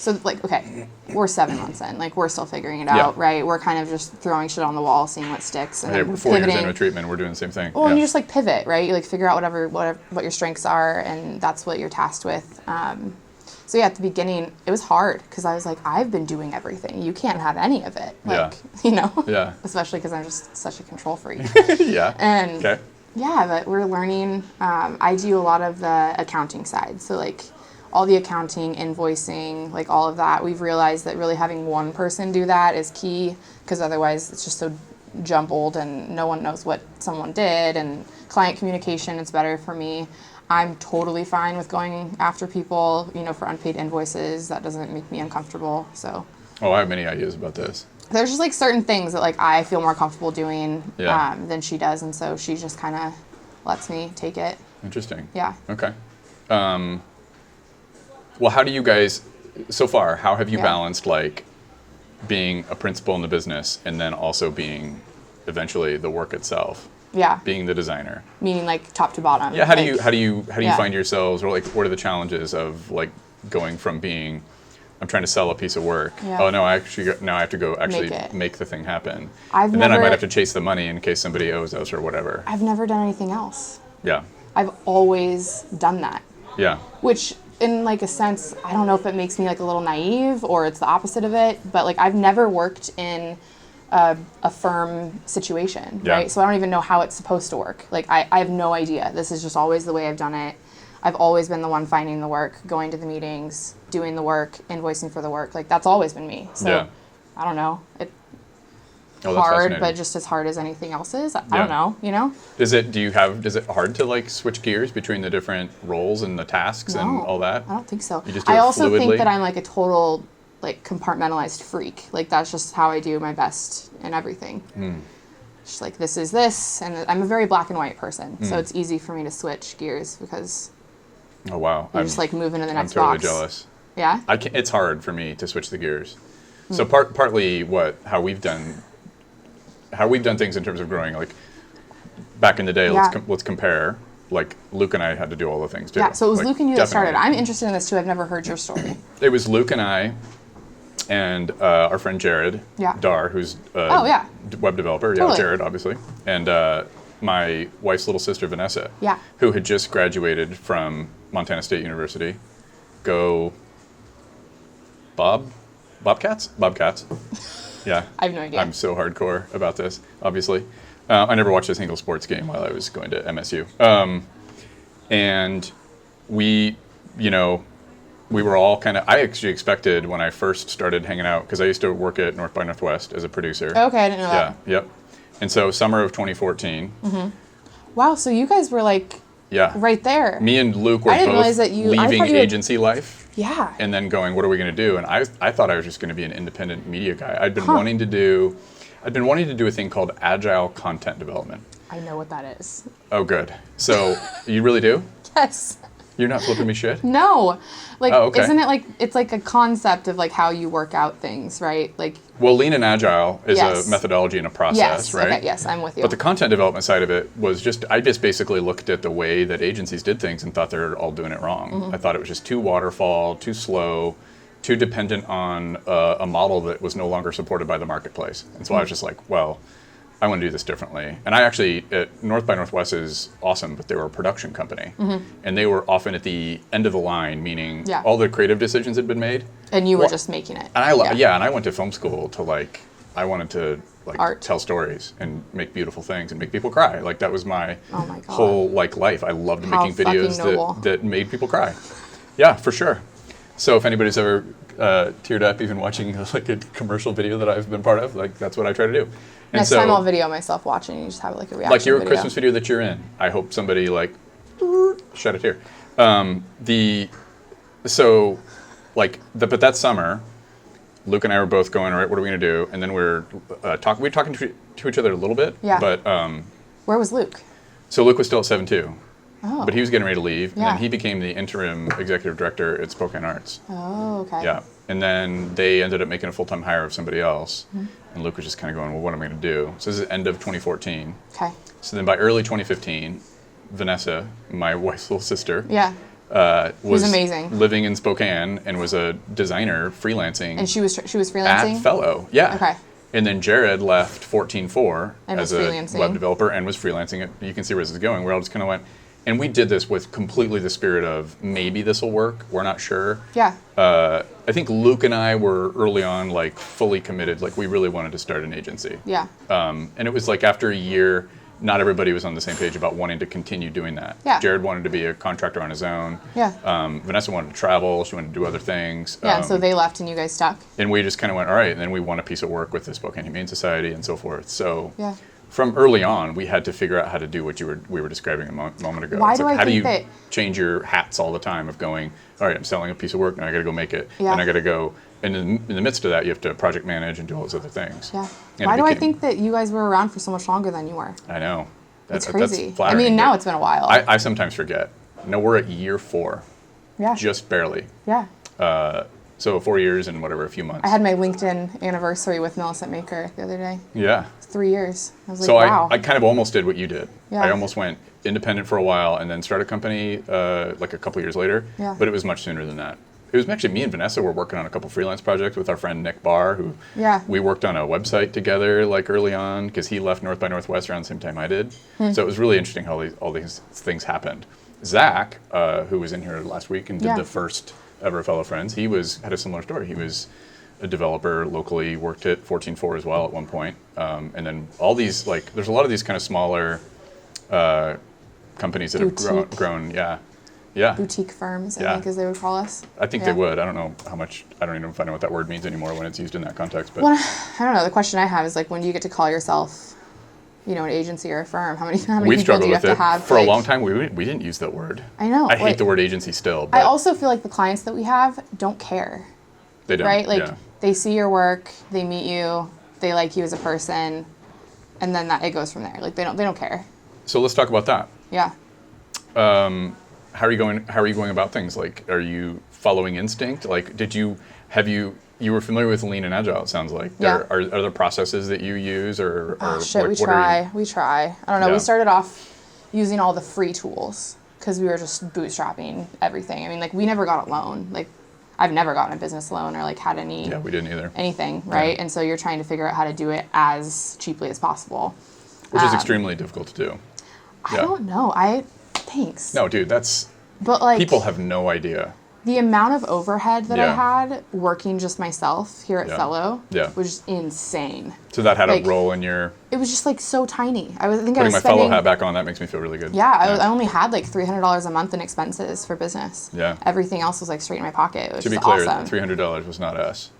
Speaker 1: so like, okay, we're 7 months in, like we're still figuring it out, right? We're kind of just throwing shit on the wall, seeing what sticks, and
Speaker 2: Hey,
Speaker 1: then
Speaker 2: we're 4 years
Speaker 1: pivoting.
Speaker 2: into a treatment. We're doing the same thing.
Speaker 1: Well, and you just like pivot, right? You like figure out what your strengths are, and that's what you're tasked with. So yeah, at the beginning, it was hard because I was like, I've been doing everything. You can't have any of it. Like, you know?
Speaker 2: Yeah.
Speaker 1: Especially because I'm just such a control freak.
Speaker 2: Yeah.
Speaker 1: And
Speaker 2: okay.
Speaker 1: yeah, but we're learning. I do a lot of the accounting side. So like all the accounting, invoicing, like all of that. We've realized that really having one person do that is key because otherwise it's just so jumbled and no one knows what someone did. And client communication, it's better for me. I'm totally fine with going after people, for unpaid invoices. That doesn't make me uncomfortable. So.
Speaker 2: Oh, I have many ideas about this.
Speaker 1: There's just like certain things that like I feel more comfortable doing
Speaker 2: Yeah.
Speaker 1: than she does, and so she just kind of lets me take it.
Speaker 2: Interesting.
Speaker 1: Yeah.
Speaker 2: Okay. Well, how do you guys, so far, how have you balanced like being a principal in the business and then also being eventually the work itself?
Speaker 1: Yeah.
Speaker 2: Being the designer.
Speaker 1: Meaning like top to bottom.
Speaker 2: Yeah. How do
Speaker 1: like,
Speaker 2: you
Speaker 1: Yeah.
Speaker 2: find yourselves, or like what are the challenges of like going from being, I'm trying to sell a piece of work.
Speaker 1: Yeah.
Speaker 2: Oh no, now I have to go actually
Speaker 1: Make it.
Speaker 2: make the thing happen.
Speaker 1: I've
Speaker 2: and then I
Speaker 1: never-
Speaker 2: might have to chase the money in case somebody owes us or whatever.
Speaker 1: I've never done anything else.
Speaker 2: Yeah.
Speaker 1: I've always done that.
Speaker 2: Yeah.
Speaker 1: Which in like a sense, I don't know if it makes me like a little naive or it's the opposite of it, but like I've never worked in a firm situation,
Speaker 2: Yeah.
Speaker 1: right? So I don't even know how it's supposed to work. Like I have no idea. This is just always the way I've done it. I've always been the one finding the work, going to the meetings, doing the work, invoicing for the work. Like that's always been me. So
Speaker 2: Yeah.
Speaker 1: I don't know. It's
Speaker 2: Oh, that's
Speaker 1: hard,
Speaker 2: fascinating.
Speaker 1: but just as hard as anything else is. I
Speaker 2: Yeah.
Speaker 1: don't know,
Speaker 2: Is it hard to like switch gears between the different roles and the tasks and
Speaker 1: No,
Speaker 2: all that?
Speaker 1: I don't think so.
Speaker 2: You just do
Speaker 1: I
Speaker 2: it
Speaker 1: also
Speaker 2: fluidly?
Speaker 1: think that I'm like a total like compartmentalized freak. Like that's just how I do my best in everything. Just like this is this, and I'm a very black and white person, so it's easy for me to switch gears because
Speaker 2: Oh wow.
Speaker 1: you're just like moving to the
Speaker 2: I'm
Speaker 1: next
Speaker 2: totally
Speaker 1: box.
Speaker 2: jealous.
Speaker 1: Yeah.
Speaker 2: It's hard for me to switch the gears. So partly how we've done things in terms of growing, like back in the day,
Speaker 1: Yeah.
Speaker 2: let's compare. Like Luke and I had to do all the things too.
Speaker 1: Yeah. So it was
Speaker 2: Like,
Speaker 1: Luke and you that started.
Speaker 2: definitely.
Speaker 1: I'm interested in this too. I've never heard your story.
Speaker 2: It was Luke and I and our friend Jared
Speaker 1: Yeah.
Speaker 2: Dar, who's a
Speaker 1: Oh, yeah.
Speaker 2: web developer. Yeah,
Speaker 1: Totally.
Speaker 2: Jared, obviously. And my wife's little sister, Vanessa,
Speaker 1: Yeah.
Speaker 2: who had just graduated from Montana State University. Go Bobcats? Bobcats. Yeah.
Speaker 1: I have no idea.
Speaker 2: I'm so hardcore about this, obviously. I never watched a single sports game while I was going to MSU. And we were all I actually expected when I first started hanging out, because I used to work at North by Northwest as a producer.
Speaker 1: Okay, I didn't know
Speaker 2: Yeah,
Speaker 1: that.
Speaker 2: yep. And so summer of 2014,
Speaker 1: Wow. So you guys were like
Speaker 2: yeah.
Speaker 1: right there.
Speaker 2: Me and Luke were
Speaker 1: I didn't
Speaker 2: both
Speaker 1: realize that I
Speaker 2: leaving
Speaker 1: thought you had-
Speaker 2: agency life
Speaker 1: Yeah.
Speaker 2: and then going, what are we going to do? And I thought I was just going to be an independent media guy. I'd been wanting to do a thing called agile content development.
Speaker 1: I know what that is.
Speaker 2: Oh, good. So you really do?
Speaker 1: Yes.
Speaker 2: You're not flipping me shit?
Speaker 1: No. Like,
Speaker 2: Oh, okay.
Speaker 1: isn't it like, it's like a concept of like how you work out things, right? Like,
Speaker 2: Well, lean and agile is
Speaker 1: Yes.
Speaker 2: a methodology and a process,
Speaker 1: yes.
Speaker 2: right?
Speaker 1: Okay, yes, I'm with you.
Speaker 2: But the content development side of it was I just basically looked at the way that agencies did things and thought they're all doing it wrong.
Speaker 1: Mm-hmm.
Speaker 2: I thought it was just too waterfall, too slow, too dependent on a model that was no longer supported by the marketplace. And so I was just like, well, I want to do this differently. And I actually, North by Northwest is awesome, but they were a production company. And they were often at the end of the line, meaning all the creative decisions had been made.
Speaker 1: And you were just making it.
Speaker 2: And and I went to film school to I wanted to tell stories and make beautiful things and make people cry. Like that was my whole life. I loved making videos that made people cry. Yeah, for sure. So if anybody's ever teared up even watching a commercial video that I've been part of, that's what I try to do. And
Speaker 1: Next time I'll video myself watching. You just have a reaction.
Speaker 2: Like your
Speaker 1: video.
Speaker 2: Christmas video that you're in. I hope somebody shed a tear. But that summer, Luke and I were both going, all right, what are we going to do? And then we're talking to each other a little bit.
Speaker 1: Yeah.
Speaker 2: But
Speaker 1: where was Luke?
Speaker 2: So Luke was still at 7-2.
Speaker 1: Oh.
Speaker 2: But he was getting ready to leave.
Speaker 1: Yeah.
Speaker 2: And then he became the interim executive director at Spokane Arts.
Speaker 1: Oh, okay.
Speaker 2: Yeah. And then they ended up making a full-time hire of somebody else. And Luke was just kind of going, well, what am I going to do? So this is end of 2014.
Speaker 1: Okay.
Speaker 2: So then by early 2015, Vanessa, my wife's little sister, was
Speaker 1: amazing.
Speaker 2: Living in Spokane and was a designer freelancing.
Speaker 1: And she was freelancing?
Speaker 2: At Fellow, yeah.
Speaker 1: Okay.
Speaker 2: And then Jared left 14.4 as a
Speaker 1: freelancing.
Speaker 2: web developer and was freelancing it. You can see where this is going. We all just kind of went, and we did this with completely the spirit of maybe this will work. We're not sure.
Speaker 1: Yeah.
Speaker 2: I think Luke and I were early on fully committed. We really wanted to start an agency.
Speaker 1: Yeah.
Speaker 2: And it was after a year, not everybody was on the same page about wanting to continue doing that.
Speaker 1: Yeah.
Speaker 2: Jared wanted to be a contractor on his own.
Speaker 1: Yeah.
Speaker 2: Vanessa wanted to travel. She wanted to do other things.
Speaker 1: Yeah, so they left and you guys stuck.
Speaker 2: And we just kind of went, all right, and then we won a piece of work with the Spokane Humane Society and so forth. So from early on, we had to figure out how to do what we were describing a moment ago.
Speaker 1: Why
Speaker 2: it's
Speaker 1: do I
Speaker 2: how do
Speaker 1: think
Speaker 2: you
Speaker 1: that
Speaker 2: change your hats all the time of going, all right, I'm selling a piece of work, now I got to go make it,
Speaker 1: Yeah.
Speaker 2: and I got to go. And in the midst of that, you have to project manage and do all those other things.
Speaker 1: Yeah.
Speaker 2: And
Speaker 1: Why do I think that you guys were around for so much longer than you were?
Speaker 2: I know.
Speaker 1: It's crazy.
Speaker 2: That's flattering,
Speaker 1: I mean, now it's been a while.
Speaker 2: I sometimes forget. No, we're at year 4.
Speaker 1: Yeah.
Speaker 2: Just barely.
Speaker 1: Yeah.
Speaker 2: So 4 years and whatever, a few months.
Speaker 1: I had my LinkedIn anniversary with Millicent Maker the other day.
Speaker 2: Yeah.
Speaker 1: It's 3 years. I was like,
Speaker 2: So
Speaker 1: wow.
Speaker 2: I kind of almost did what you did.
Speaker 1: Yeah.
Speaker 2: I almost went independent for a while and then started a company a couple years later.
Speaker 1: Yeah.
Speaker 2: But it was much sooner than that. It was actually me and Vanessa were working on a couple freelance projects with our friend Nick Barr, who we worked on a website together early on because he left North by Northwest around the same time I did. So it was really interesting how all these things happened. Zach, who was in here last week and did the first ever Fellow Friends, he had a similar story. He was a developer locally, worked at 14.4 as well at one point. And then all these, there's a lot of these kind of smaller companies that have grown. Yeah.
Speaker 1: Boutique firms, I think, as they would call us.
Speaker 2: I think they would. I don't know how much. I don't even know if I know what that word means anymore when it's used in that context. But
Speaker 1: I don't know. The question I have is when do you get to call yourself, an agency or a firm? How many
Speaker 2: We've
Speaker 1: people do you have
Speaker 2: with
Speaker 1: to have?
Speaker 2: For a long time, we didn't use that word.
Speaker 1: I know.
Speaker 2: I hate the word agency still. But
Speaker 1: I also feel like the clients that we have don't care.
Speaker 2: They don't.
Speaker 1: Right? They see your work, they meet you, they like you as a person, and then it goes from there. They don't care.
Speaker 2: So let's talk about that.
Speaker 1: Yeah.
Speaker 2: How are you going about things? Are you following instinct? You were familiar with Lean and Agile, it sounds like.
Speaker 1: Yeah.
Speaker 2: Are there processes that you use or
Speaker 1: we try. We try. I don't know.
Speaker 2: Yeah.
Speaker 1: We started off using all the free tools because we were just bootstrapping everything. I mean, we never got a loan. I've never gotten a business loan or had any.
Speaker 2: Yeah, we didn't either.
Speaker 1: Anything, right? Yeah. And so you're trying to figure out how to do it as cheaply as possible.
Speaker 2: Which is extremely difficult to do.
Speaker 1: I don't know. Thanks.
Speaker 2: No, dude,
Speaker 1: But
Speaker 2: people have no idea.
Speaker 1: The amount of overhead that I had working just myself here at Fellow was just insane.
Speaker 2: So that had a role in your...
Speaker 1: It was just so tiny.
Speaker 2: Putting my Fellow hat back on, that makes me feel really good.
Speaker 1: Yeah, I only had $300 a month in expenses for business.
Speaker 2: Yeah.
Speaker 1: Everything else was straight in my pocket. It was
Speaker 2: to be clear,
Speaker 1: awesome.
Speaker 2: $300 was not us.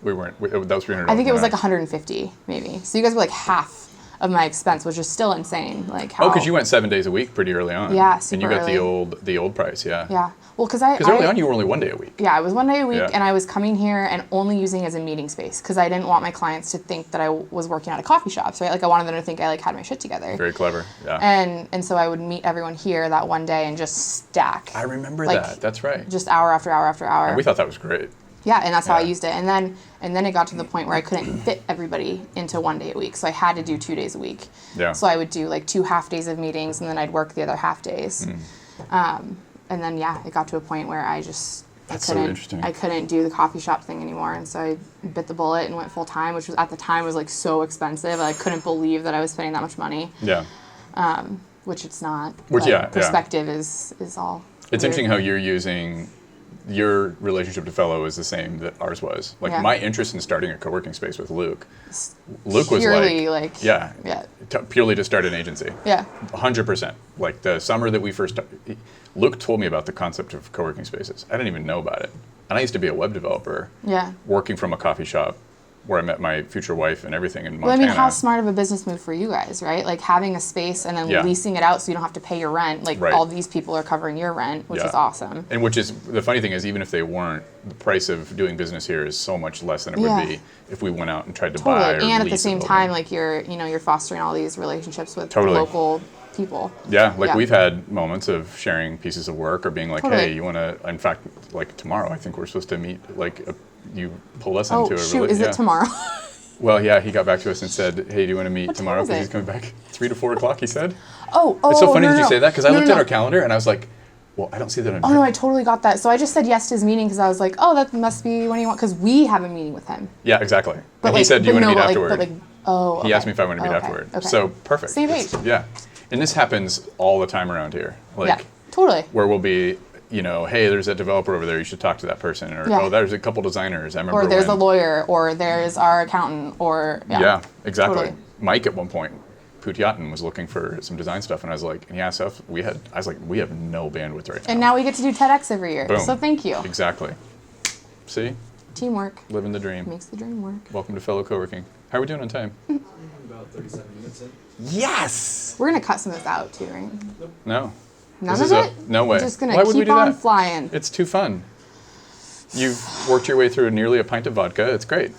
Speaker 2: That was $300.
Speaker 1: I think it was $150 maybe. So you guys were half of my expense, which is still insane.
Speaker 2: Because you went 7 days a week pretty early on.
Speaker 1: Yeah, super
Speaker 2: And you got
Speaker 1: early.
Speaker 2: the old price, yeah.
Speaker 1: Yeah. Well, because
Speaker 2: early on you were only 1 day a week.
Speaker 1: Yeah, I was 1 day a week, and I was coming here and only using it as a meeting space because I didn't want my clients to think that I was working at a coffee shop. So I wanted them to think I had my shit together.
Speaker 2: Very clever, yeah.
Speaker 1: And so I would meet everyone here that one day and just stack.
Speaker 2: I remember that. That's right.
Speaker 1: Just hour after hour after hour.
Speaker 2: And we thought that was great.
Speaker 1: Yeah, and that's how I used it. And then it got to the point where I couldn't fit everybody into 1 day a week. So I had to do 2 days a week.
Speaker 2: Yeah.
Speaker 1: So I would do 2 half days of meetings and then I'd work the other half days. And then, it got to a point where I just
Speaker 2: That's so interesting.
Speaker 1: I couldn't do the coffee shop thing anymore, and so I bit the bullet and went full time, which was at the time was like so expensive. I couldn't believe that I was spending that much money.
Speaker 2: Yeah.
Speaker 1: Which it's not.
Speaker 2: Which
Speaker 1: perspective is all.
Speaker 2: It's
Speaker 1: weird.
Speaker 2: interesting how you're using your relationship to fellow is the same that ours was. Like my interest in starting a co-working space with Luke was
Speaker 1: purely
Speaker 2: purely to start an agency.
Speaker 1: Yeah.
Speaker 2: 100%. Like the summer that we first started, Luke told me about the concept of co-working spaces. I didn't even know about it. And I used to be a web developer.
Speaker 1: Yeah.
Speaker 2: Working from a coffee shop where I met my future wife and everything in Montana.
Speaker 1: Well, I mean, how smart of a business move for you guys, right? Like having a space and then leasing it out so you don't have to pay your rent. Like all these people are covering your rent, which is awesome.
Speaker 2: And which is, the funny thing is, even if they weren't, the price of doing business here is so much less than it would be if we went out and tried to buy or lease.
Speaker 1: And at the same time, like you're fostering all these relationships with local people.
Speaker 2: Yeah, we've had moments of sharing pieces of work or being like, hey, you want to, in fact, like tomorrow, I think we're supposed to meet, you pull us into a
Speaker 1: shoot, is it tomorrow?
Speaker 2: Well, yeah, he got back to us and said, hey, do you want to meet tomorrow? Because he's coming back 3 to 4 o'clock, he said. It's so funny that you say that, because I looked at our calendar and I was like, well, I don't see that on
Speaker 1: no, I totally got that. So I just said yes to his meeting because I was like, that must be when you want, because we have a meeting with him.
Speaker 2: Yeah, exactly. But and he said, do you want to meet afterward?
Speaker 1: He
Speaker 2: asked me if I wanted to meet afterward. Okay. So, perfect.
Speaker 1: Same page.
Speaker 2: Yeah. And this happens all the time around here.
Speaker 1: Totally.
Speaker 2: Where we'll be, hey, there's that developer over there, you should talk to that person. Or, there's a couple designers. I remember
Speaker 1: or there's a lawyer, or there's our accountant, or...
Speaker 2: Yeah, exactly. Totally. Mike, at one point, Putyatin was looking for some design stuff, and I was like, and he asked us, we have no bandwidth right now.
Speaker 1: And now we get to do TEDx every year.
Speaker 2: Boom.
Speaker 1: So thank you.
Speaker 2: Exactly. See?
Speaker 1: Teamwork.
Speaker 2: Living the dream.
Speaker 1: Makes the dream work.
Speaker 2: Welcome to Fellow Co-working. How are we doing on time?
Speaker 3: About 37 minutes in.
Speaker 2: Yes!
Speaker 1: We're going to cut some of this out, too, right?
Speaker 2: No.
Speaker 1: None of it?
Speaker 2: No way.
Speaker 1: We're just going to keep on flying.
Speaker 2: It's too fun. You've worked your way through nearly a pint of vodka. It's great.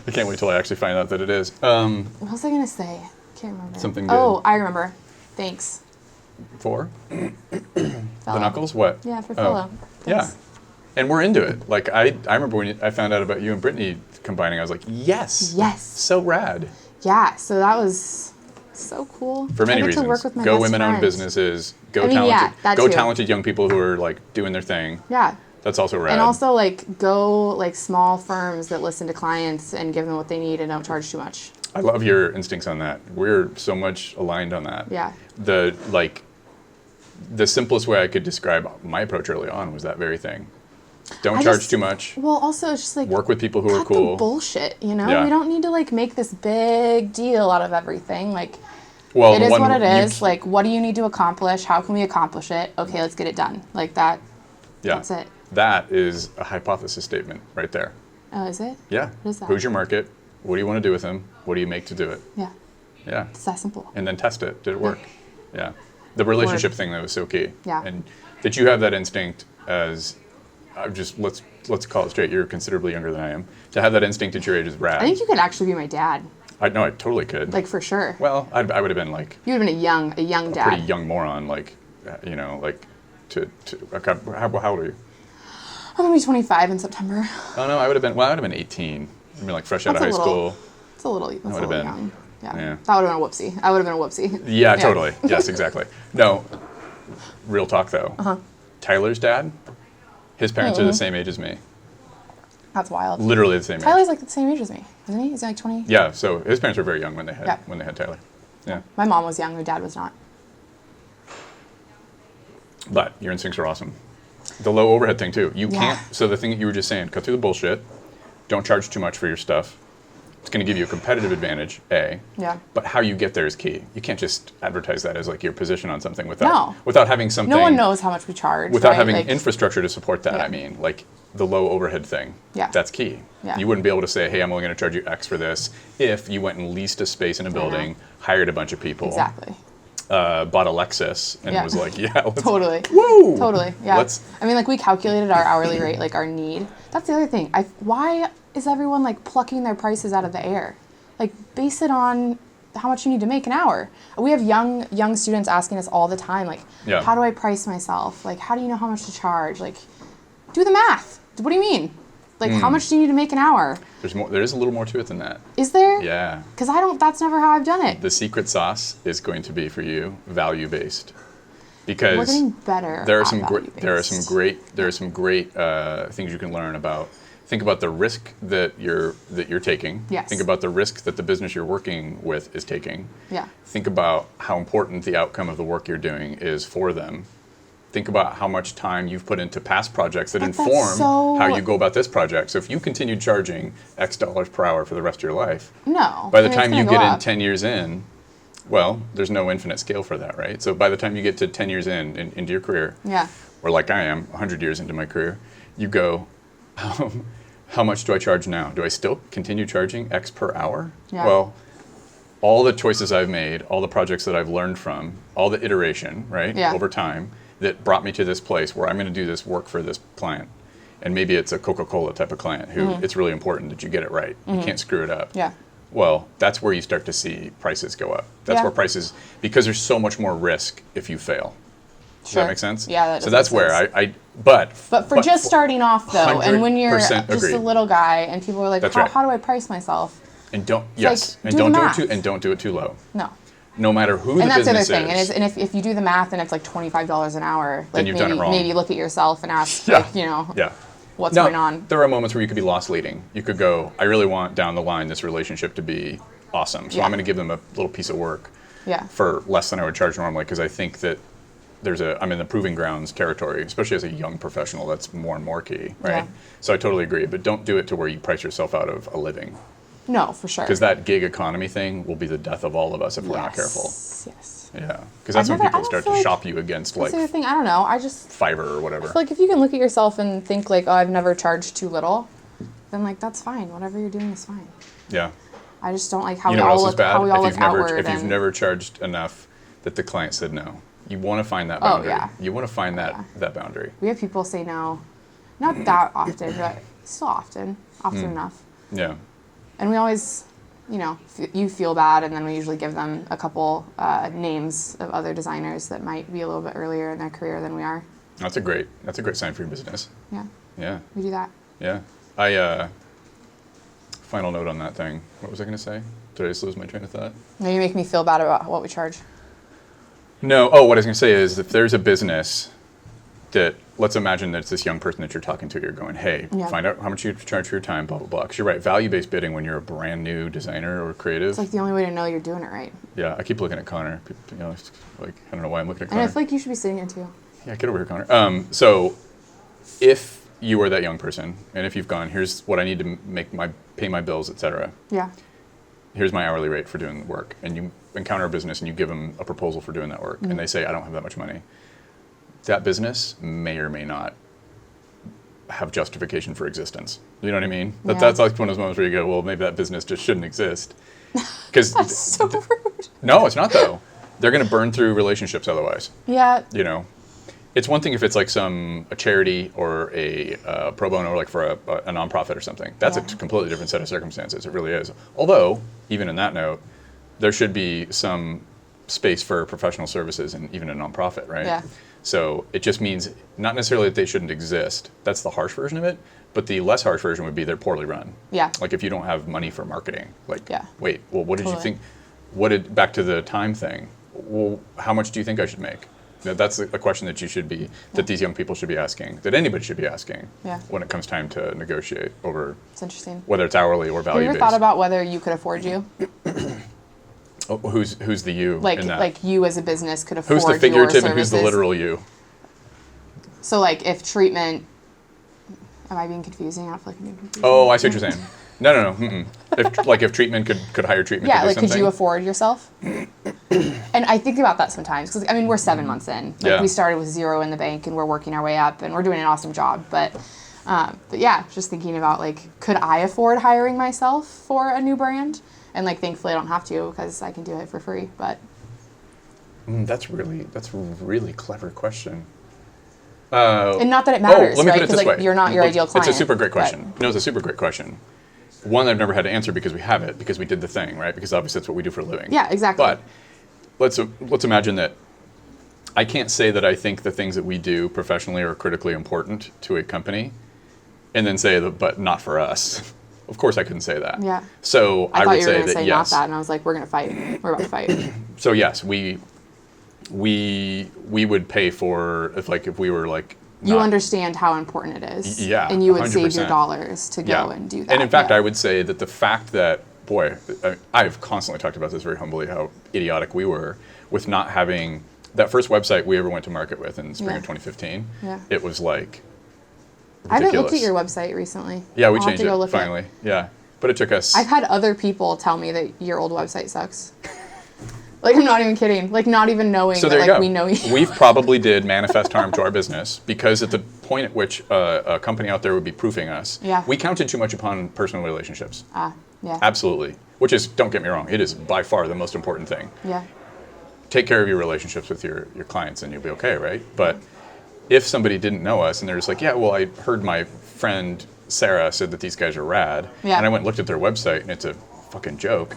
Speaker 2: I can't wait till I actually find out that it is.
Speaker 1: What was I going to say? Can't remember.
Speaker 2: Something good.
Speaker 1: Oh, I remember. Thanks.
Speaker 2: For? The knuckles? What?
Speaker 1: Yeah, for fellow.
Speaker 2: Yeah. And we're into it. Like, I remember when I found out about you and Brittany combining, I was like, yes.
Speaker 1: Yes.
Speaker 2: So rad.
Speaker 1: Yeah, so that was so cool.
Speaker 2: For many reasons.
Speaker 1: To work with my
Speaker 2: go
Speaker 1: best
Speaker 2: women-owned
Speaker 1: friends.
Speaker 2: businesses.
Speaker 1: Go
Speaker 2: talented young people who are, doing their thing.
Speaker 1: Yeah.
Speaker 2: That's also rad.
Speaker 1: And also, go, small firms that listen to clients and give them what they need and don't charge too much.
Speaker 2: I love your instincts on that. We're so much aligned on that.
Speaker 1: Yeah.
Speaker 2: The simplest way I could describe my approach early on was that very thing. Don't charge too much.
Speaker 1: Well, also, it's just
Speaker 2: work with people who are cool.
Speaker 1: The bullshit,
Speaker 2: Yeah.
Speaker 1: We don't need to make this big deal out of everything.
Speaker 2: Well,
Speaker 1: it is what it is. What do you need to accomplish? How can we accomplish it? Okay, let's get it done. That.
Speaker 2: Yeah.
Speaker 1: That's it.
Speaker 2: That is a hypothesis statement right there.
Speaker 1: Oh, is it?
Speaker 2: Yeah.
Speaker 1: What is that?
Speaker 2: Who's your market? What do you want to do with them? What do you make to do it?
Speaker 1: Yeah.
Speaker 2: Yeah.
Speaker 1: It's that simple.
Speaker 2: And then test it. Did it work? Yeah. The relationship thing that was so key.
Speaker 1: Yeah.
Speaker 2: And that you have that instinct as, let's call it straight. You're considerably younger than I am. To have that instinct at your age is rad.
Speaker 1: I think you could actually be my dad.
Speaker 2: I totally could.
Speaker 1: For sure.
Speaker 2: Well, I would have been
Speaker 1: You would have been a young dad.
Speaker 2: Pretty young moron. How old are you?
Speaker 1: I'm gonna be 25 in September.
Speaker 2: Oh no, I would have been 18. I mean, fresh out of high school.
Speaker 1: It's a little young. Yeah.
Speaker 2: That
Speaker 1: would have been a whoopsie. I would have been a whoopsie.
Speaker 2: Yeah, totally. Yes, exactly. No, real talk though. Tyler's dad, his parents are the same age as me.
Speaker 1: That's wild.
Speaker 2: Literally the same age.
Speaker 1: Tyler's the same age as me, isn't he? Is he 20?
Speaker 2: Yeah, so his parents were very young when they had Tyler. Yeah.
Speaker 1: My mom was young, my dad was not.
Speaker 2: But your instincts are awesome. The low overhead thing too. You can't, so the thing that you were just saying, cut through the bullshit, don't charge too much for your stuff. It's going to give you a competitive advantage, A.
Speaker 1: Yeah.
Speaker 2: But how you get there is key. You can't just advertise that as your position on something without having something.
Speaker 1: No one knows how much we charge.
Speaker 2: Without having infrastructure to support that, I mean, the low overhead thing.
Speaker 1: Yeah.
Speaker 2: That's key.
Speaker 1: Yeah.
Speaker 2: You wouldn't be able to say, hey, I'm only going to charge you X for this if you went and leased a space in a building, hired a bunch of people.
Speaker 1: Exactly.
Speaker 2: Bought a Lexus and was like, let's
Speaker 1: totally.
Speaker 2: Woo!
Speaker 1: Totally. Yeah. We calculated our hourly rate, our need. That's the other thing. Why is everyone plucking their prices out of the air? Base it on how much you need to make an hour. We have young students asking us all the time, how do I price myself? How do you know how much to charge? Do the math. What do you mean? How much do you need to make an hour?
Speaker 2: There is a little more to it than that.
Speaker 1: Is there?
Speaker 2: Yeah.
Speaker 1: Because that's never how I've done it.
Speaker 2: The secret sauce is going to be for you value-based. because
Speaker 1: we're getting better.
Speaker 2: there are
Speaker 1: at
Speaker 2: some great
Speaker 1: value-based.
Speaker 2: there are some great things you can learn about. Think about the risk that you're taking.
Speaker 1: Yes.
Speaker 2: Think about the risk that the business you're working with is taking.
Speaker 1: Yeah.
Speaker 2: Think about how important the outcome of the work you're doing is for them. Think about how much time you've put into past projects that inform how you go about this project. So if you continue charging X dollars per hour for the rest of your life,
Speaker 1: No.
Speaker 2: by the
Speaker 1: I mean,
Speaker 2: time
Speaker 1: it's
Speaker 2: you
Speaker 1: gonna
Speaker 2: get
Speaker 1: go
Speaker 2: in
Speaker 1: up.
Speaker 2: 10 years in, well, there's no infinite scale for that, right? So by the time you get to 10 years into your career,
Speaker 1: Yeah.
Speaker 2: or like I am, 100 years into my career, you go, how much do I charge now? Do I still continue charging X per hour?
Speaker 1: Yeah.
Speaker 2: Well, all the choices I've made, all the projects that I've learned from, all the iteration, right,
Speaker 1: Yeah.
Speaker 2: over time, that brought me to this place where I'm going to do this work for this client. And maybe it's a Coca-Cola type of client who it's really important that you get it right. You can't screw it up.
Speaker 1: Yeah.
Speaker 2: Well, that's where you start to see prices go up. That's
Speaker 1: Yeah.
Speaker 2: where prices, because there's so much more risk if you fail. Does
Speaker 1: Sure.
Speaker 2: that make sense?
Speaker 1: Yeah, that
Speaker 2: So
Speaker 1: does
Speaker 2: that's
Speaker 1: make
Speaker 2: where
Speaker 1: sense.
Speaker 2: but
Speaker 1: for just starting off though, and when you're
Speaker 2: 100%
Speaker 1: just a
Speaker 2: agreed.
Speaker 1: little guy and people are like,
Speaker 2: That's
Speaker 1: how,
Speaker 2: right.
Speaker 1: how do I price myself?
Speaker 2: And don't
Speaker 1: like,
Speaker 2: and
Speaker 1: do
Speaker 2: don't
Speaker 1: the
Speaker 2: do it
Speaker 1: math.
Speaker 2: too and don't do it too low.
Speaker 1: No.
Speaker 2: No matter who
Speaker 1: And
Speaker 2: the
Speaker 1: that's the other
Speaker 2: business
Speaker 1: thing.
Speaker 2: is.
Speaker 1: And if you do the math and it's like $25 an hour, like
Speaker 2: you've done it wrong.
Speaker 1: maybe look at yourself and ask,
Speaker 2: Yeah.
Speaker 1: like,
Speaker 2: Yeah.
Speaker 1: what's
Speaker 2: Now,
Speaker 1: going on.
Speaker 2: there are moments where you could be lost leading. You could go, I really want down the line this relationship to be awesome. So
Speaker 1: Yeah.
Speaker 2: I'm going to give them a little piece of work
Speaker 1: Yeah.
Speaker 2: for less than I would charge normally because I think that I'm in the proving grounds territory, especially as a young professional. That's more and more key, right?
Speaker 1: Yeah.
Speaker 2: So I totally agree, but don't do it to where you price yourself out of a living,
Speaker 1: No, for sure.
Speaker 2: because that gig economy thing will be the death of all of us if we're not careful.
Speaker 1: Yes.
Speaker 2: Yeah, because that's when
Speaker 1: I
Speaker 2: people
Speaker 1: don't
Speaker 2: start
Speaker 1: feel
Speaker 2: to
Speaker 1: like-
Speaker 2: shop you against
Speaker 1: That's
Speaker 2: like
Speaker 1: the other thing. I don't know. I just
Speaker 2: Fiverr or whatever.
Speaker 1: feel like if you can look at yourself and think like, oh, I've never charged too little, then like that's fine. Whatever you're doing is fine.
Speaker 2: Yeah.
Speaker 1: I just don't like how
Speaker 2: You
Speaker 1: we
Speaker 2: know what
Speaker 1: all
Speaker 2: else is
Speaker 1: look.
Speaker 2: bad?
Speaker 1: How we all
Speaker 2: If
Speaker 1: look
Speaker 2: you've never
Speaker 1: outward.
Speaker 2: if you've
Speaker 1: and,
Speaker 2: never charged enough that the client said no. You want to find that
Speaker 1: Oh,
Speaker 2: boundary.
Speaker 1: yeah.
Speaker 2: You want to find that
Speaker 1: Yeah.
Speaker 2: that boundary.
Speaker 1: we have people say no, not that often, but still often enough.
Speaker 2: Yeah.
Speaker 1: And we always, you feel bad, and then we usually give them a couple names of other designers that might be a little bit earlier in their career than we are.
Speaker 2: That's a great sign for your business.
Speaker 1: Yeah,
Speaker 2: Yeah.
Speaker 1: we do that.
Speaker 2: Yeah. I final note on that thing. What was I going to say? Did I just lose my train of thought?
Speaker 1: Now you make me feel bad about what we charge.
Speaker 2: No. Oh, what I was going to say is if there's a business that, let's imagine that it's this young person that you're talking to, you're going, hey,
Speaker 1: Yeah.
Speaker 2: find out how much you charge for your time, blah, blah, blah. Because you're right, value-based bidding when you're a brand new designer or creative.
Speaker 1: It's like the only way to know you're doing it right.
Speaker 2: Yeah, I keep looking at Connor. It's like, I don't know why I'm looking at
Speaker 1: And
Speaker 2: Connor.
Speaker 1: I feel like you should be sitting here too.
Speaker 2: Yeah, get over here, Connor. So if you are that young person, and if you've gone, here's what I need to pay my bills, etc.
Speaker 1: Yeah.
Speaker 2: Here's my hourly rate for doing the work, and you encounter a business and you give them a proposal for doing that work, and they say, I don't have that much money. That business may or may not have justification for existence. You know what I mean?
Speaker 1: Yeah.
Speaker 2: That's like one of those moments where you go, well, maybe that business just shouldn't exist. Because
Speaker 1: That's so rude.
Speaker 2: no, it's not though. They're going to burn through relationships otherwise.
Speaker 1: Yeah.
Speaker 2: It's one thing if it's like a charity or a pro bono or like for a nonprofit or something. That's
Speaker 1: Yeah.
Speaker 2: a completely different set of circumstances. It really is. Although, even in that note, there should be some space for professional services and even a nonprofit, right?
Speaker 1: Yeah.
Speaker 2: So it just means not necessarily that they shouldn't exist. That's the harsh version of it. But the less harsh version would be they're poorly run.
Speaker 1: Yeah.
Speaker 2: Like if you don't have money for marketing, like,
Speaker 1: Yeah.
Speaker 2: wait, well, what did you
Speaker 1: Totally.
Speaker 2: think? Back to the time thing. Well, how much do you think I should make? That's a question that that these young people should be asking, that anybody should be asking
Speaker 1: Yeah.
Speaker 2: when it comes time to negotiate over
Speaker 1: It's interesting.
Speaker 2: whether it's hourly or
Speaker 1: Have you
Speaker 2: value
Speaker 1: ever
Speaker 2: based.
Speaker 1: thought about whether you could afford you?
Speaker 2: Oh, who's the you
Speaker 1: Like
Speaker 2: in that?
Speaker 1: like you as a business could afford
Speaker 2: Who's the
Speaker 1: your
Speaker 2: figurative and who's the
Speaker 1: services?
Speaker 2: literal you?
Speaker 1: So like if treatment, am I being confusing? I don't feel like I'm being confusing.
Speaker 2: Oh, I see what you're saying. No. Mm-mm. If treatment could hire treatment.
Speaker 1: Yeah,
Speaker 2: to do
Speaker 1: like could
Speaker 2: something.
Speaker 1: you afford yourself? And I think about that sometimes because we're 7 months in. Like
Speaker 2: Yeah.
Speaker 1: we started with 0 in the bank and we're working our way up and we're doing an awesome job. But yeah, just thinking about like, could I afford hiring myself for a new brand? And like, thankfully I don't have to because I can do it for free. But
Speaker 2: That's a really clever question.
Speaker 1: and not that it matters,
Speaker 2: let me
Speaker 1: right?
Speaker 2: put it
Speaker 1: Because
Speaker 2: this
Speaker 1: like
Speaker 2: way.
Speaker 1: you're not your
Speaker 2: Look,
Speaker 1: ideal client.
Speaker 2: It's a super great
Speaker 1: but-
Speaker 2: question. No, it's a super great question. One I've never had to answer because we have it, because we did the thing, right? Because obviously that's what we do for a living.
Speaker 1: Yeah, exactly.
Speaker 2: But let's imagine that I can't say that I think the things that we do professionally are critically important to a company, and then say that, but not for us. Of course, I couldn't say that.
Speaker 1: Yeah.
Speaker 2: So
Speaker 1: I
Speaker 2: I
Speaker 1: thought
Speaker 2: would
Speaker 1: you were
Speaker 2: say
Speaker 1: going to
Speaker 2: that
Speaker 1: say
Speaker 2: yes.
Speaker 1: not that, and I was like, we're going to fight. We're about to fight.
Speaker 2: So yes, we we would pay for if we were like.
Speaker 1: You understand how important it is.
Speaker 2: Yeah,
Speaker 1: and you would
Speaker 2: 100%.
Speaker 1: save your dollars to go and do that.
Speaker 2: And in fact, I would say that the fact that, boy, I've constantly talked about this very humbly, how idiotic we were with not having that first website we ever went to market with in spring of 2015.
Speaker 1: Yeah.
Speaker 2: It was like ridiculous.
Speaker 1: I haven't looked at your website recently.
Speaker 2: Yeah, we
Speaker 1: I'll have
Speaker 2: changed
Speaker 1: to go
Speaker 2: it
Speaker 1: look
Speaker 2: finally. Yeah, but it took us.
Speaker 1: I've had other people tell me that your old website sucks. Like, I'm not even kidding. Like, not even knowing
Speaker 2: So
Speaker 1: that,
Speaker 2: there you
Speaker 1: like,
Speaker 2: go.
Speaker 1: we know you.
Speaker 2: We've probably did manifest harm to our business because at the point at which a company out there would be proofing us, we counted too much upon personal relationships.
Speaker 1: Yeah.
Speaker 2: Absolutely. Which is, don't get me wrong, it is by far the most important thing.
Speaker 1: Yeah.
Speaker 2: Take care of your relationships with your clients and you'll be okay, right? But if somebody didn't know us and they're just like, yeah, well, I heard my friend Sarah said that these guys are rad, and I went and looked at their website and it's a fucking joke.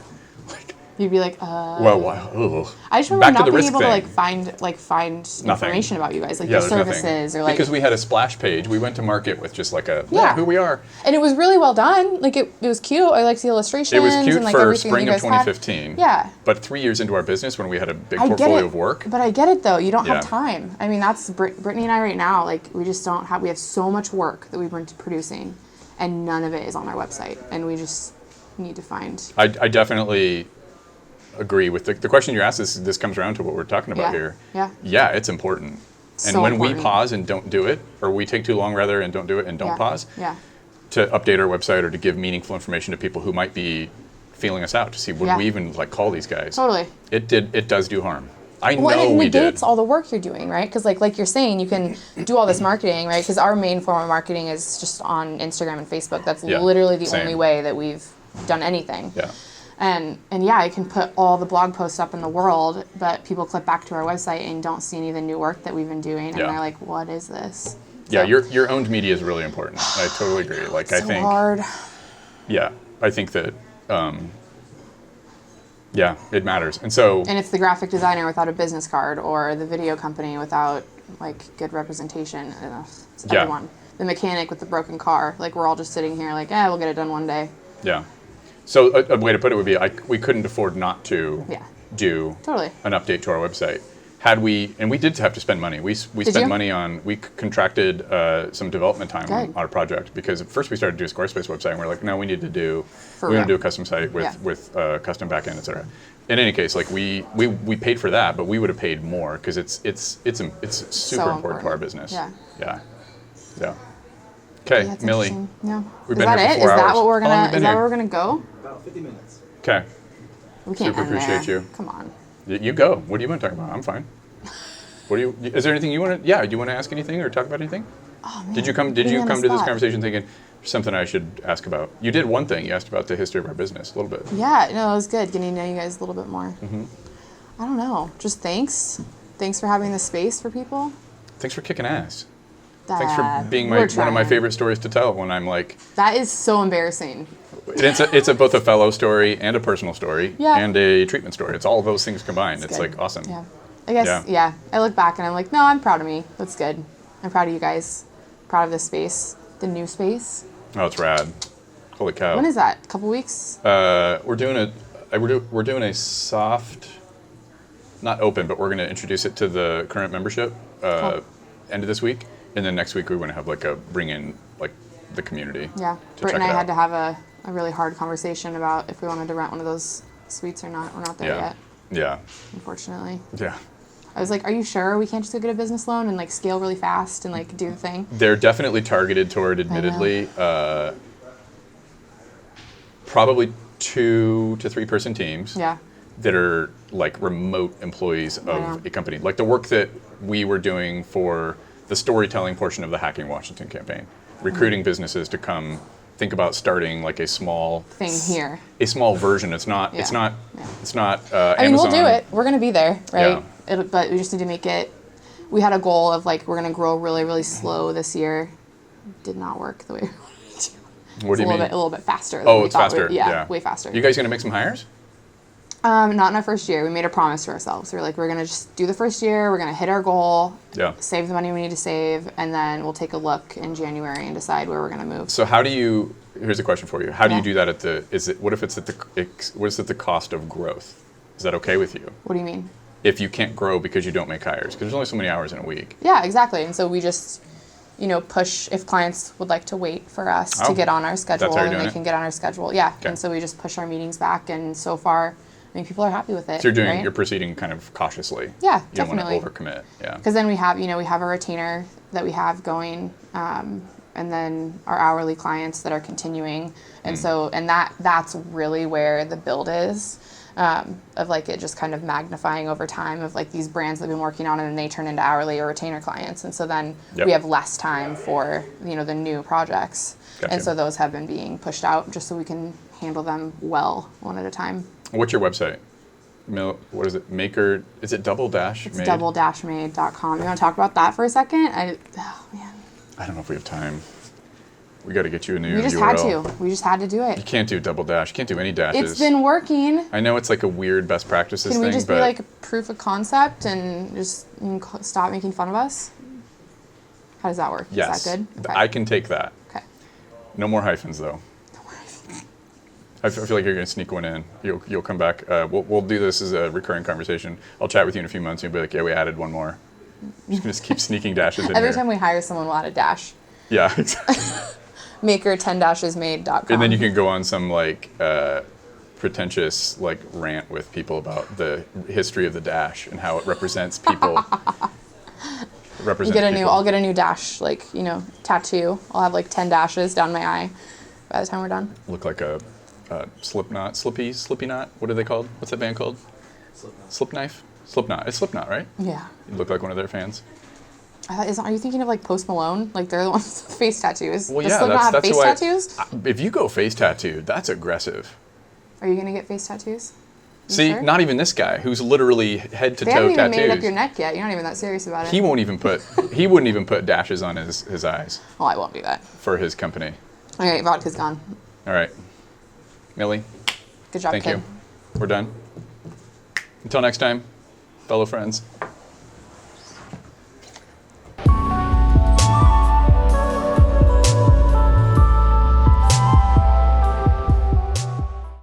Speaker 1: You'd be like,
Speaker 2: well, wow. Ugh.
Speaker 1: I just remember
Speaker 2: Back to
Speaker 1: not
Speaker 2: the
Speaker 1: being
Speaker 2: risk
Speaker 1: able
Speaker 2: thing.
Speaker 1: to find information about you guys, like your
Speaker 2: there's
Speaker 1: services
Speaker 2: nothing.
Speaker 1: or like.
Speaker 2: Because we had a splash page, we went to market with just like who we are.
Speaker 1: And it was really well done. Like it was cute. I liked the illustrations.
Speaker 2: It was cute
Speaker 1: and, like,
Speaker 2: for
Speaker 1: everything
Speaker 2: spring
Speaker 1: you
Speaker 2: of
Speaker 1: guys
Speaker 2: 2015.
Speaker 1: Had. Yeah.
Speaker 2: But 3 years into our business, when we had a big
Speaker 1: I get
Speaker 2: portfolio
Speaker 1: it,
Speaker 2: of work.
Speaker 1: But I get it though. You don't
Speaker 2: Yeah.
Speaker 1: have time. I mean, that's Brittany and I right now. Like we just don't have. We have so much work that we've been producing, and none of it is on our website. And we just need to find.
Speaker 2: I definitely agree with the question you asked. This comes around to what we're talking about here.
Speaker 1: Yeah.
Speaker 2: Yeah, it's important. And
Speaker 1: So
Speaker 2: when
Speaker 1: important.
Speaker 2: we pause and don't do it, or we take too long rather and don't do it and don't pause,
Speaker 1: Yeah.
Speaker 2: to update our website or to give meaningful information to people who might be feeling us out to see would we even like call these guys.
Speaker 1: Totally.
Speaker 2: It does do harm. I
Speaker 1: Well,
Speaker 2: know
Speaker 1: and it
Speaker 2: we did.
Speaker 1: negates all the work you're doing, right? Because like you're saying, you can do all this marketing, right? Because our main form of marketing is just on Instagram and Facebook. That's literally the
Speaker 2: same.
Speaker 1: only way that we've done anything.
Speaker 2: Yeah.
Speaker 1: And yeah, I can put all the blog posts up in the world, but people click back to our website and don't see any of the new work that we've been doing, and they're like, "What is this?"
Speaker 2: Yeah,
Speaker 1: So,
Speaker 2: your owned media is really important. I totally agree. Like I think.
Speaker 1: hard.
Speaker 2: Yeah, I think that. Yeah, it matters, and so.
Speaker 1: And it's the graphic designer without a business card, or the video company without like good representation. It's everyone. The mechanic with the broken car. Like we're all just sitting here, like, we'll get it done one day.
Speaker 2: Yeah. So a way to put it would be, we couldn't afford not to do an update to our website. Had we, and we did have to spend money. We spent money on, we contracted some development time on our project, because at first we started to do a Squarespace website and we're like, no, we need to do a custom site with custom backend, et cetera. In any case, like we paid for that, but we would have paid more because it's super important to our business. Yeah. Okay,
Speaker 1: Yeah,
Speaker 2: Millie.
Speaker 1: Yeah.
Speaker 2: We've
Speaker 1: Is
Speaker 2: been
Speaker 1: that
Speaker 2: here for
Speaker 1: it?
Speaker 2: 4
Speaker 1: Is
Speaker 2: hours.
Speaker 1: that what we're
Speaker 2: How long
Speaker 1: gonna?
Speaker 2: have we been
Speaker 1: Is that
Speaker 2: here?
Speaker 1: where we're gonna go?
Speaker 3: About 50 minutes.
Speaker 2: Okay.
Speaker 1: We can't
Speaker 2: Super
Speaker 1: end
Speaker 2: appreciate
Speaker 1: there.
Speaker 2: you.
Speaker 1: Come on.
Speaker 2: You go. What do you want to talk about? I'm fine. Is there anything you want to? Yeah. Do you want to ask anything or talk about anything?
Speaker 1: Oh man.
Speaker 2: Did you come to this conversation thinking something I should ask about? You did one thing. You asked about the history of our business a little bit.
Speaker 1: Yeah. No, it was good getting to know you guys a little bit more.
Speaker 2: Mm-hmm.
Speaker 1: I don't know. Just thanks. Thanks for having the space for people.
Speaker 2: Thanks for kicking ass. Thanks for being one of my favorite stories to tell when I'm like.
Speaker 1: That is so embarrassing.
Speaker 2: It's both a fellow story and a personal story and a treatment story. It's all of those things combined. It's like awesome.
Speaker 1: Yeah. I guess, I look back and I'm like, no, I'm proud of me. That's good. I'm proud of you guys. Proud of this space. The new space.
Speaker 2: Oh, it's rad. Holy cow.
Speaker 1: When is that? A couple weeks?
Speaker 2: We're doing a soft, not open, but we're going to introduce it to the current membership end of this week. And then next week we want to have bring in the community.
Speaker 1: Yeah. Britt and I had to have a really hard conversation about if we wanted to rent one of those suites or not. We're not there yet.
Speaker 2: Yeah.
Speaker 1: Unfortunately.
Speaker 2: Yeah.
Speaker 1: I was like, are you sure we can't just go get a business loan and scale really fast and do the thing?
Speaker 2: They're definitely targeted toward, admittedly, probably 2 to 3 person teams.
Speaker 1: Yeah.
Speaker 2: That are remote employees of a company. Like the work that we were doing for the storytelling portion of the Hacking Washington campaign, recruiting businesses to come think about starting a small
Speaker 1: thing here.
Speaker 2: A small version. It's not. Yeah. It's not.
Speaker 1: I mean, we'll do it. We're gonna be there, right?
Speaker 2: Yeah.
Speaker 1: But we just need to make it. We had a goal of we're gonna grow really, really slow this year. Did not work the way we wanted to.
Speaker 2: What do you mean?
Speaker 1: A little bit faster.
Speaker 2: Oh, it's faster.
Speaker 1: Yeah, way faster.
Speaker 2: You guys gonna make some hires?
Speaker 1: Not in our first year. We made a promise to ourselves. We were we're gonna just do the first year. We're gonna hit our goal.
Speaker 2: Yeah.
Speaker 1: Save the money we need to save, and then we'll take a look in January and decide where we're gonna move.
Speaker 2: So how do you? Here's a question for you. How do you do that what if it's at the cost of growth? Is that okay with you?
Speaker 1: What do you mean?
Speaker 2: if you can't grow because you don't make hires, because there's only so many hours in a week.
Speaker 1: Yeah, exactly. And so we just, push if clients would like to wait for us to get on our schedule,
Speaker 2: how you're
Speaker 1: and
Speaker 2: doing
Speaker 1: they
Speaker 2: it?
Speaker 1: can get on our schedule. Yeah.
Speaker 2: Okay.
Speaker 1: And so we just push our meetings back, and so far, I mean, people are happy with it.
Speaker 2: So
Speaker 1: right?
Speaker 2: you're proceeding kind of cautiously.
Speaker 1: Yeah,
Speaker 2: You don't
Speaker 1: definitely.
Speaker 2: want to overcommit. Yeah.
Speaker 1: Because then we have a retainer that we have going, and then our hourly clients that are continuing, and so that's really where the build is, of like it just kind of magnifying over time of like these brands that have been working on it, and they turn into hourly or retainer clients, and so then we have less time for the new projects,
Speaker 2: Gotcha.
Speaker 1: and so those have been being pushed out just so we can handle them well one at a time.
Speaker 2: What's your website? What is it? Maker? Is it double dash?
Speaker 1: It's
Speaker 2: made?
Speaker 1: double-made.com. You want to talk about that for a second? Oh man.
Speaker 2: I don't know if we have time. We got to get you a new
Speaker 1: We just
Speaker 2: URL.
Speaker 1: had to. We just had to do
Speaker 2: You
Speaker 1: it.
Speaker 2: can't do double dash. You can't do any dashes.
Speaker 1: It's been working.
Speaker 2: I know it's like a weird best practices
Speaker 1: Can we
Speaker 2: thing,
Speaker 1: just
Speaker 2: but
Speaker 1: be like a proof of concept and just stop making fun of us? How does that work?
Speaker 2: yes,
Speaker 1: Is that good? Okay.
Speaker 2: I can take that.
Speaker 1: Okay.
Speaker 2: No more hyphens though. I feel like you're going to sneak one in. You'll come back. We'll do this as a recurring conversation. I'll chat with you in a few months and you'll be like, yeah, we added one more. I'm just going to keep sneaking dashes in
Speaker 1: Every
Speaker 2: here.
Speaker 1: time we hire someone, we'll add a dash.
Speaker 2: Yeah, exactly.
Speaker 1: Maker10-made.com.
Speaker 2: And then you can go on some like pretentious like rant with people about the history of the dash and how it represents people.
Speaker 1: I'll get a new dash, tattoo. I'll have like 10 dashes down my eye by the time we're done.
Speaker 2: Look like a slippy knot. What are they called? What's that band called? Slipknot. It's Slipknot, right?
Speaker 1: Yeah.
Speaker 2: You look like one of their fans.
Speaker 1: Are you thinking of like Post Malone? Like they're the ones with face tattoos.
Speaker 2: Well,
Speaker 1: Does
Speaker 2: yeah,
Speaker 1: Slipknot have
Speaker 2: that's
Speaker 1: face
Speaker 2: why.
Speaker 1: tattoos?
Speaker 2: If you go face tattooed, that's aggressive.
Speaker 1: Are you gonna get face tattoos? You
Speaker 2: See,
Speaker 1: sure?
Speaker 2: not even this guy who's literally head to
Speaker 1: They
Speaker 2: toe
Speaker 1: haven't even
Speaker 2: tattoos.
Speaker 1: made up your neck yet. You're not even that serious about it.
Speaker 2: He wouldn't even put dashes on his eyes
Speaker 1: Well, I won't do that.
Speaker 2: for his company.
Speaker 1: All right, vodka's gone.
Speaker 2: All right, Millie,
Speaker 1: Good job,
Speaker 2: thank
Speaker 1: kid.
Speaker 2: you. We're done. Until next time, fellow friends.